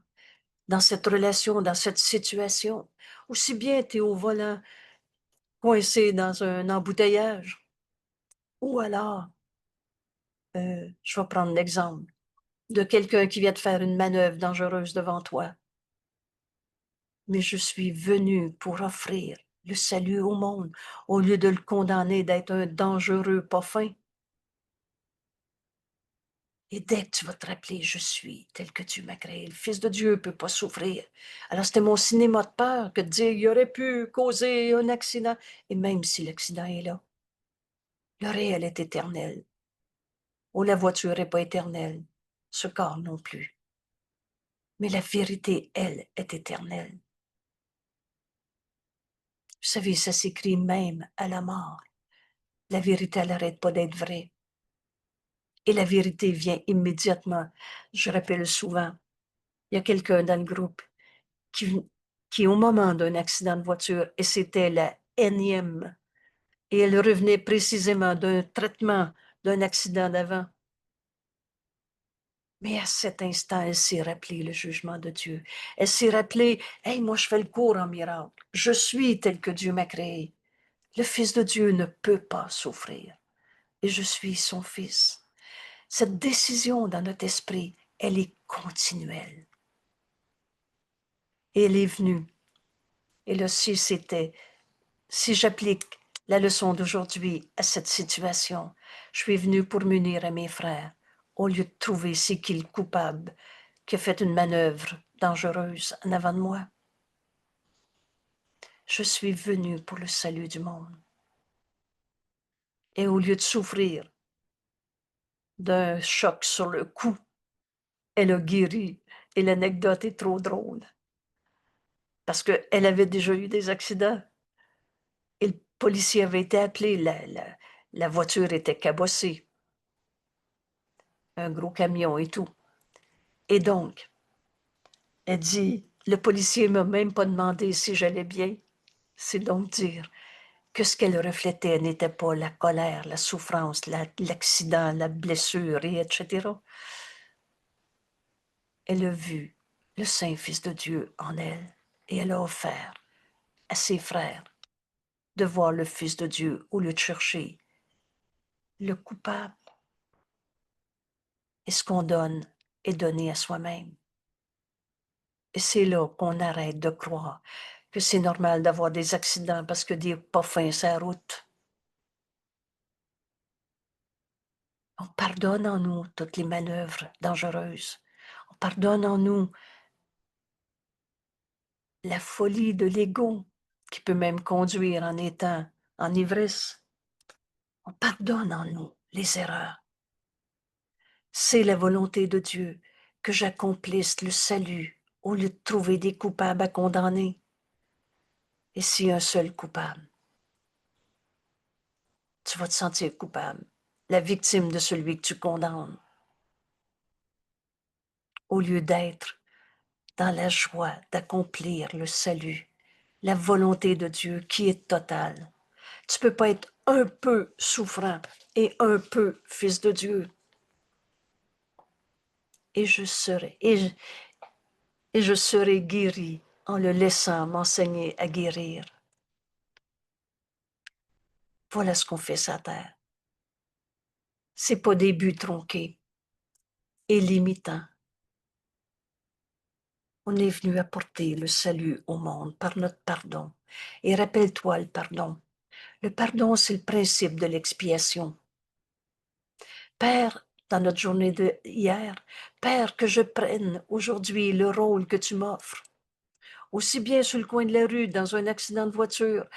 Dans cette relation, dans cette situation? Aussi bien tu es au volant, coincé dans un embouteillage. Ou alors, je vais prendre l'exemple de quelqu'un qui vient de faire une manœuvre dangereuse devant toi. Mais je suis venu pour offrir le salut au monde, au lieu de le condamner d'être un dangereux pas fin. Et dès que tu vas te rappeler, je suis tel que tu m'as créé. Le Fils de Dieu ne peut pas souffrir. Alors c'était mon cinéma de peur que de dire il aurait pu causer un accident. Et même si l'accident est là, le réel est éternel. Ou la voiture n'est pas éternelle, ce corps non plus. Mais la vérité, elle, est éternelle. Vous savez, ça s'écrit même à la mort. La vérité, elle n'arrête pas d'être vraie. Et la vérité vient immédiatement. Je rappelle souvent, il y a quelqu'un dans le groupe qui, qui au moment d'un accident de voiture, et c'était la énième, et elle revenait précisément d'un traitement d'un accident d'avant. Mais à cet instant, elle s'est rappelé le jugement de Dieu. Elle s'est rappelé, hey, moi je fais le cours en miracle. Je suis tel que Dieu m'a créé. Le Fils de Dieu ne peut pas souffrir. Et je suis son Fils. Cette décision dans notre esprit, elle est continuelle. Et elle est venue. Et là, si j'applique la leçon d'aujourd'hui à cette situation, je suis venu pour m'unir à mes frères, au lieu de trouver c'est qui le coupable qui a fait une manœuvre dangereuse en avant de moi. Je suis venu pour le salut du monde. Et au lieu de souffrir d'un choc sur le cou, elle a guéri. Et l'anecdote est trop drôle. Parce qu'elle avait déjà eu des accidents. Et le policier avait été appelé. La voiture était cabossée. Un gros camion et tout. Et donc, elle dit, le policier m'a même pas demandé si j'allais bien. C'est donc dire que ce qu'elle reflétait n'était pas la colère, la souffrance, l'accident, la blessure, et etc. Elle a vu le Saint-Fils de Dieu en elle et elle a offert à ses frères de voir le Fils de Dieu au lieu de chercher le coupable. Et ce qu'on donne est donné à soi-même. Et c'est là qu'on arrête de croire que c'est normal d'avoir des accidents parce que des pas fins sur la route. On pardonne en nous toutes les manœuvres dangereuses. On pardonne en nous la folie de l'ego qui peut même conduire en étant en ivresse. On pardonne en nous les erreurs. C'est la volonté de Dieu que j'accomplisse le salut au lieu de trouver des coupables à condamner. Et s'il y a un seul coupable, tu vas te sentir coupable, la victime de celui que tu condamnes, au lieu d'être dans la joie d'accomplir le salut, la volonté de Dieu qui est totale. Tu ne peux pas être un peu souffrant et un peu fils de Dieu. Et je serai guéri en le laissant m'enseigner à guérir. Voilà ce qu'on fait sur la terre. C'est pas des buts tronqués et limitants. On est venu apporter le salut au monde par notre pardon. Et rappelle-toi le pardon. Le pardon, c'est le principe de l'expiation. Père, dans notre journée de hier, Père, que je prenne aujourd'hui le rôle que tu m'offres, aussi bien sur le coin de la rue, dans un accident de voiture,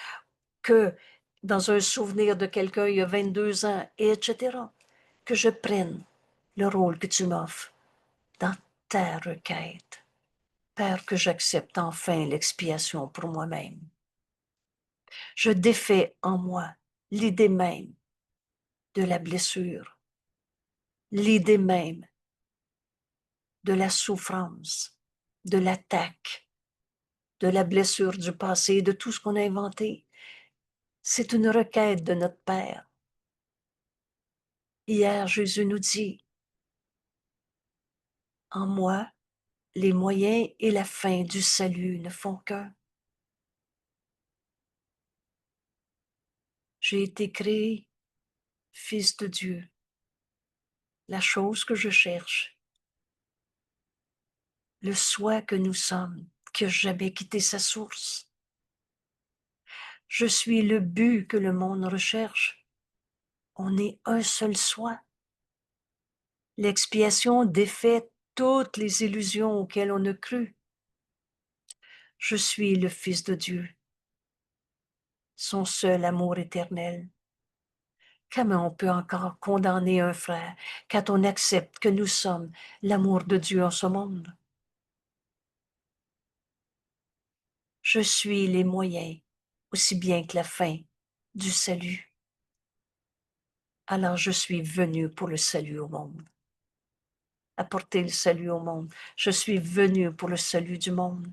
que dans un souvenir de quelqu'un il y a 22 ans, et etc. Que je prenne le rôle que tu m'offres dans ta requête. Père, que j'accepte enfin l'expiation pour moi-même. Je défais en moi l'idée même de la blessure, l'idée même de la souffrance, de l'attaque, de la blessure du passé, de tout ce qu'on a inventé. C'est une requête de notre Père. Hier, Jésus nous dit, en moi, les moyens et la fin du salut ne font qu'un. J'ai été créé fils de Dieu, la chose que je cherche, le soi que nous sommes, qui n'a jamais quitté sa source. Je suis le but que le monde recherche. On est un seul soi. L'expiation défait toutes les illusions auxquelles on a cru. Je suis le Fils de Dieu, son seul amour éternel. Comment on peut encore condamner un frère quand on accepte que nous sommes l'amour de Dieu en ce monde? Je suis les moyens, aussi bien que la fin, du salut. Alors je suis venu pour le salut au monde. Apporter le salut au monde. Je suis venu pour le salut du monde.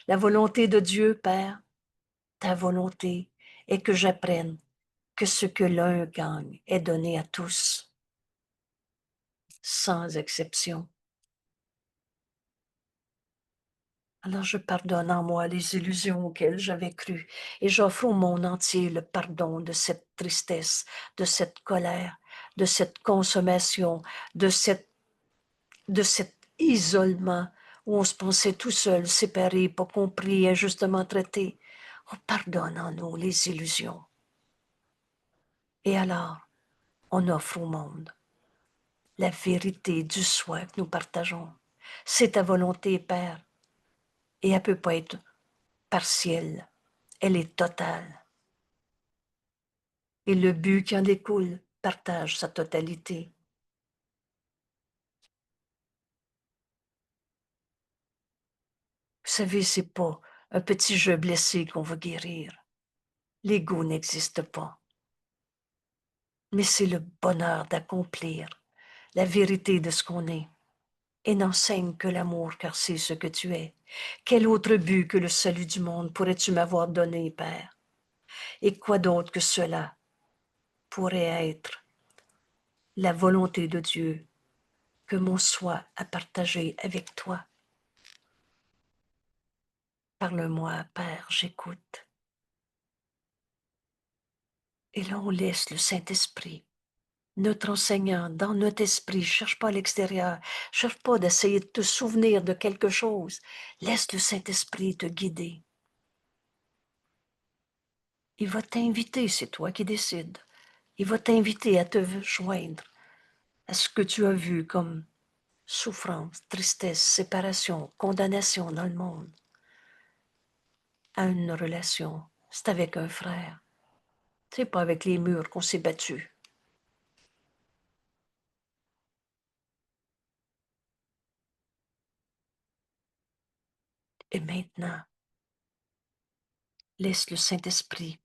La volonté de Dieu, Père, ta volonté est que j'apprenne que ce que l'un gagne est donné à tous, sans exception. Alors je pardonne en moi les illusions auxquelles j'avais cru et j'offre au monde entier le pardon de cette tristesse, de cette colère, de cette consommation, de cet isolement où on se pensait tout seul, séparé, pas compris, injustement traité. Oh, pardonne en nous les illusions. Et alors, on offre au monde la vérité du soi que nous partageons. C'est ta volonté, Père, et elle ne peut pas être partielle, elle est totale. Et le but qui en découle partage sa totalité. Vous savez, c'est pas un petit jeu blessé qu'on va guérir. L'ego n'existe pas. Mais c'est le bonheur d'accomplir la vérité de ce qu'on est. Et n'enseigne que l'amour, car c'est ce que tu es. Quel autre but que le salut du monde pourrais-tu m'avoir donné, Père? Et quoi d'autre que cela pourrait être la volonté de Dieu que mon soi a partagé avec toi? Parle-moi, Père, j'écoute. Et là, on laisse le Saint-Esprit, notre enseignant, dans notre esprit. Cherche pas à l'extérieur. Cherche pas d'essayer de te souvenir de quelque chose. Laisse le Saint-Esprit te guider. Il va t'inviter, c'est toi qui décides. Il va t'inviter à te joindre à ce que tu as vu comme souffrance, tristesse, séparation, condamnation dans le monde, à une relation. C'est avec un frère. C'est pas avec les murs qu'on s'est battu. Et maintenant, Laisse le Saint-Esprit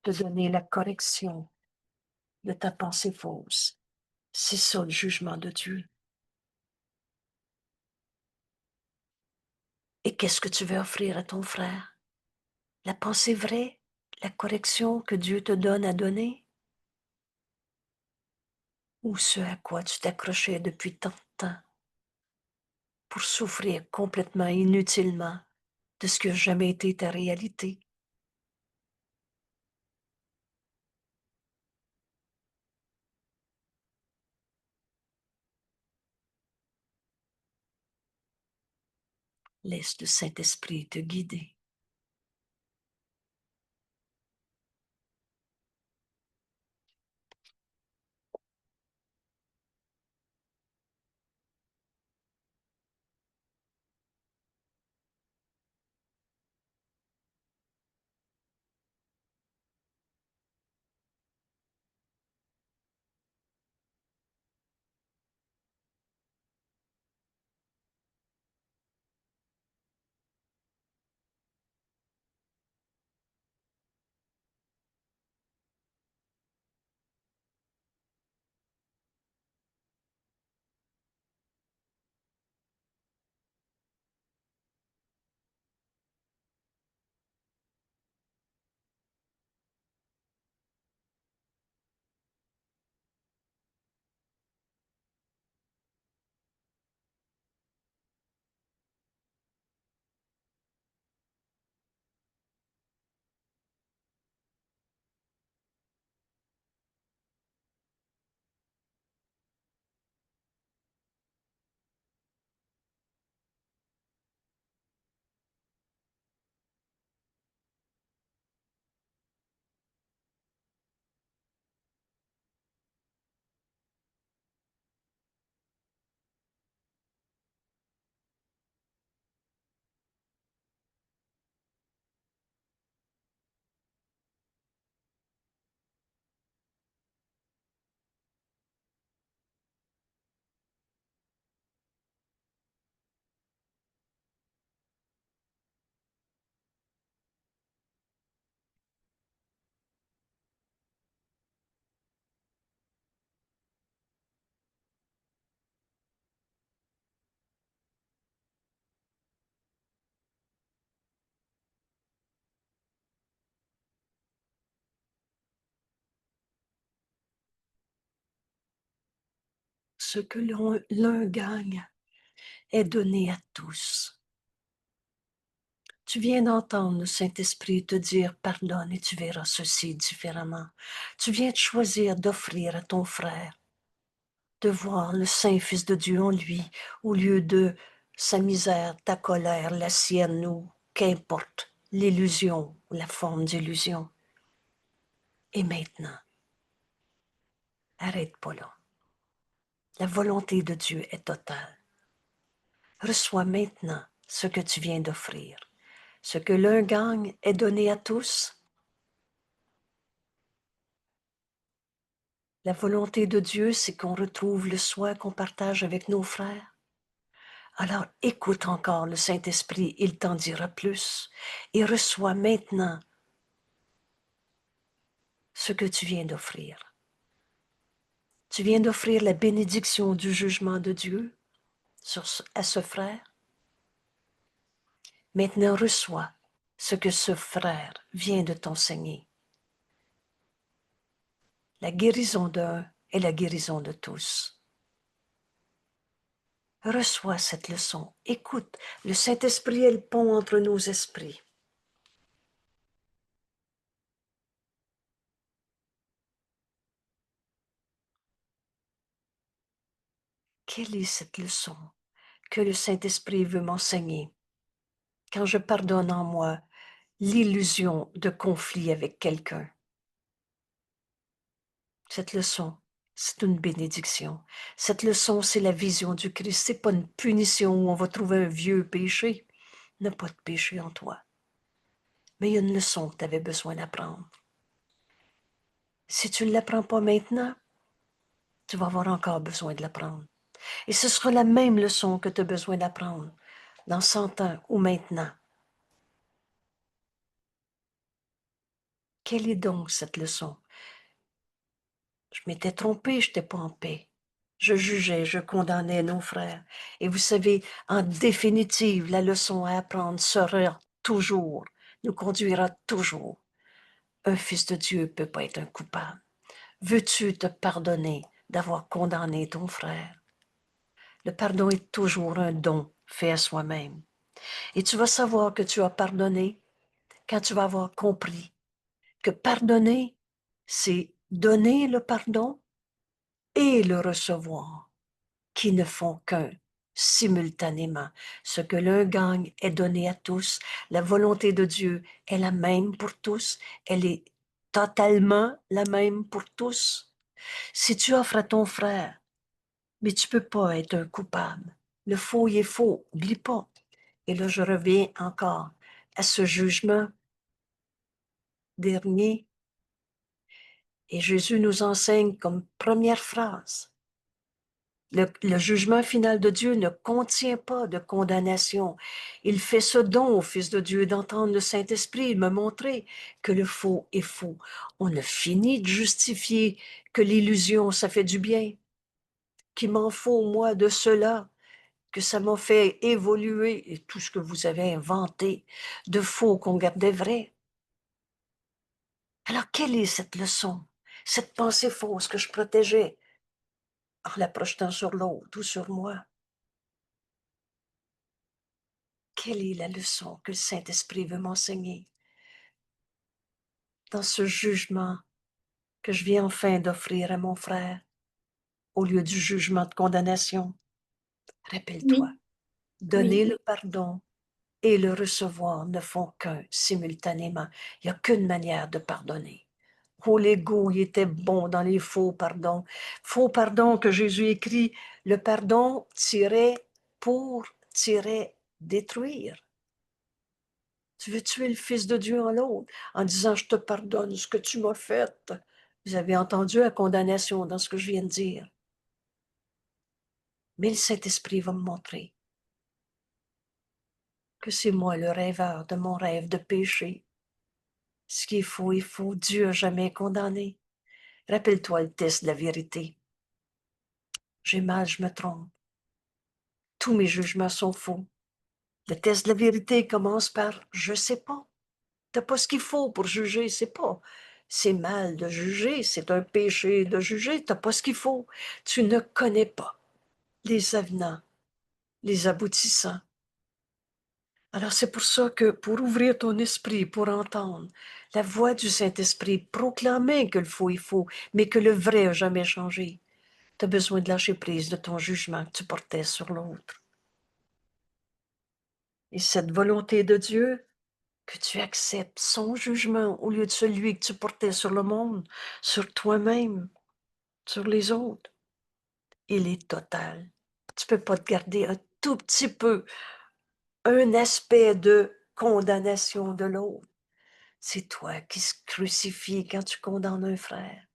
te donner la correction de ta pensée fausse. C'est ça le jugement de Dieu. Et qu'est-ce que tu veux offrir à ton frère? La pensée vraie, la correction que Dieu te donne à donner? Ou ce à quoi tu t'accrochais depuis tant de temps pour souffrir complètement inutilement de ce qui n'a jamais été ta réalité? Laisse le Saint-Esprit te guider. Ce que l'un gagne est donné à tous. Tu viens d'entendre le Saint-Esprit te dire pardonne et tu verras ceci différemment. Tu viens de choisir d'offrir à ton frère de voir le Saint Fils de Dieu en lui au lieu de sa misère, ta colère, la sienne ou qu'importe l'illusion ou la forme d'illusion. Et maintenant, arrête pas là. La volonté de Dieu est totale. Reçois maintenant ce que tu viens d'offrir. Ce que l'un gagne est donné à tous. La volonté de Dieu, c'est qu'on retrouve le soi qu'on partage avec nos frères. Alors écoute encore le Saint-Esprit, il t'en dira plus. Et reçois maintenant ce que tu viens d'offrir. Tu viens d'offrir la bénédiction du jugement de Dieu à ce frère. Maintenant reçois ce que ce frère vient de t'enseigner. La guérison d'un est la guérison de tous. Reçois cette leçon. Écoute, le Saint-Esprit est le pont entre nos esprits. Quelle est cette leçon que le Saint-Esprit veut m'enseigner quand je pardonne en moi l'illusion de conflit avec quelqu'un? Cette leçon, c'est une bénédiction. Cette leçon, c'est la vision du Christ. C'est pas une punition où on va trouver un vieux péché. Il n'y a pas de péché en toi. Mais il y a une leçon que tu avais besoin d'apprendre. Si tu ne l'apprends pas maintenant, tu vas avoir encore besoin de l'apprendre. Et ce sera la même leçon que tu as besoin d'apprendre dans 100 ans ou maintenant. Quelle est donc cette leçon? Je m'étais trompée, je n'étais pas en paix. Je jugeais, je condamnais nos frères. Et vous savez, en définitive, la leçon à apprendre sera toujours, nous conduira toujours. Un fils de Dieu ne peut pas être un coupable. Veux-tu te pardonner d'avoir condamné ton frère? Le pardon est toujours un don fait à soi-même. Et tu vas savoir que tu as pardonné quand tu vas avoir compris que pardonner, c'est donner le pardon et le recevoir, qui ne font qu'un simultanément. Ce que l'un gagne est donné à tous. La volonté de Dieu est la même pour tous. Elle est totalement la même pour tous. Si tu offres à ton frère, mais tu peux pas être un coupable. Le faux il est faux, oublie pas. Et là, je reviens encore à ce jugement dernier. Et Jésus nous enseigne comme première phrase, le jugement final de Dieu ne contient pas de condamnation. Il fait ce don au Fils de Dieu d'entendre le Saint-Esprit et me montrer que le faux est faux. On a fini de justifier que l'illusion, ça fait du bien, qu'il m'en faut, moi, de cela, que ça m'a fait évoluer, et tout ce que vous avez inventé de faux qu'on gardait vrai. Alors, quelle est cette leçon, cette pensée fausse que je protégeais en la projetant sur l'autre ou sur moi? Quelle est la leçon que le Saint-Esprit veut m'enseigner dans ce jugement que je viens enfin d'offrir à mon frère au lieu du jugement de condamnation? Rappelle-toi, Oui, donner oui, le pardon et le recevoir ne font qu'un simultanément. Il n'y a qu'une manière de pardonner. Oh, l'ego, il était bon dans les faux pardons. Faux pardon que Jésus écrit, le pardon tiré pour détruire. Tu veux tuer le Fils de Dieu en l'autre en disant, je te pardonne ce que tu m'as fait. Vous avez entendu la condamnation dans ce que je viens de dire. Mais le Saint-Esprit va me montrer que c'est moi le rêveur de mon rêve de péché. Ce qui est faux, Dieu n'a jamais condamné. Rappelle-toi le test de la vérité. J'ai mal, je me trompe. Tous mes jugements sont faux. Le test de la vérité commence par je sais pas. T'as pas ce qu'il faut pour juger, c'est pas. C'est mal de juger, c'est un péché de juger, t'as pas ce qu'il faut. Tu ne connais pas les avenants, les aboutissants. Alors c'est pour ça que pour ouvrir ton esprit, pour entendre la voix du Saint-Esprit, proclamer que le faux est faux, mais que le vrai n'a jamais changé, tu as besoin de lâcher prise de ton jugement que tu portais sur l'autre. Et cette volonté de Dieu, que tu acceptes son jugement au lieu de celui que tu portais sur le monde, sur toi-même, sur les autres, il est total. Tu peux pas te garder un tout petit peu un aspect de condamnation de l'autre. C'est toi qui se crucifies quand tu condamnes un frère.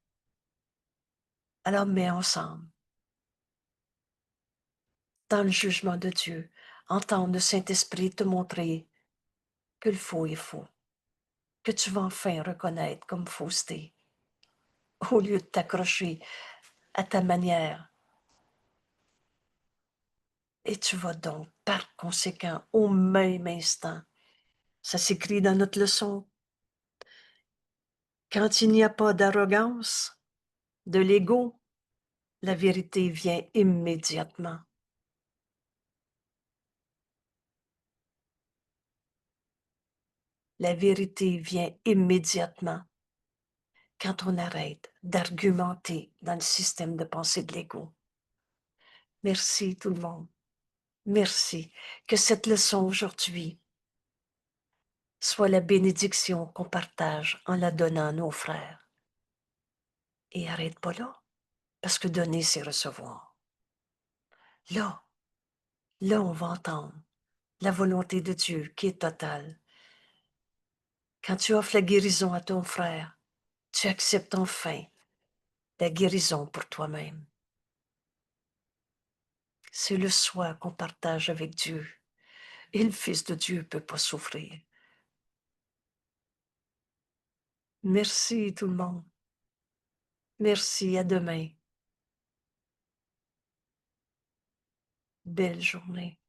Alors mets ensemble, dans le jugement de Dieu, entendre le Saint-Esprit te montrer que le faux est faux, que tu vas enfin reconnaître comme fausseté, au lieu de t'accrocher à ta manière. Et tu vas donc, par conséquent, au même instant, ça s'écrit dans notre leçon, quand il n'y a pas d'arrogance, de l'ego, la vérité vient immédiatement. La vérité vient immédiatement quand on arrête d'argumenter dans le système de pensée de l'ego. Merci tout le monde. Merci. Que cette leçon aujourd'hui soit la bénédiction qu'on partage en la donnant à nos frères. Et arrête pas là, parce que donner, c'est recevoir. Là, là, on va entendre la volonté de Dieu qui est totale. Quand tu offres la guérison à ton frère, tu acceptes enfin la guérison pour toi-même. C'est le soi qu'on partage avec Dieu. Et le Fils de Dieu ne peut pas souffrir. Merci tout le monde. Merci, à demain. Belle journée.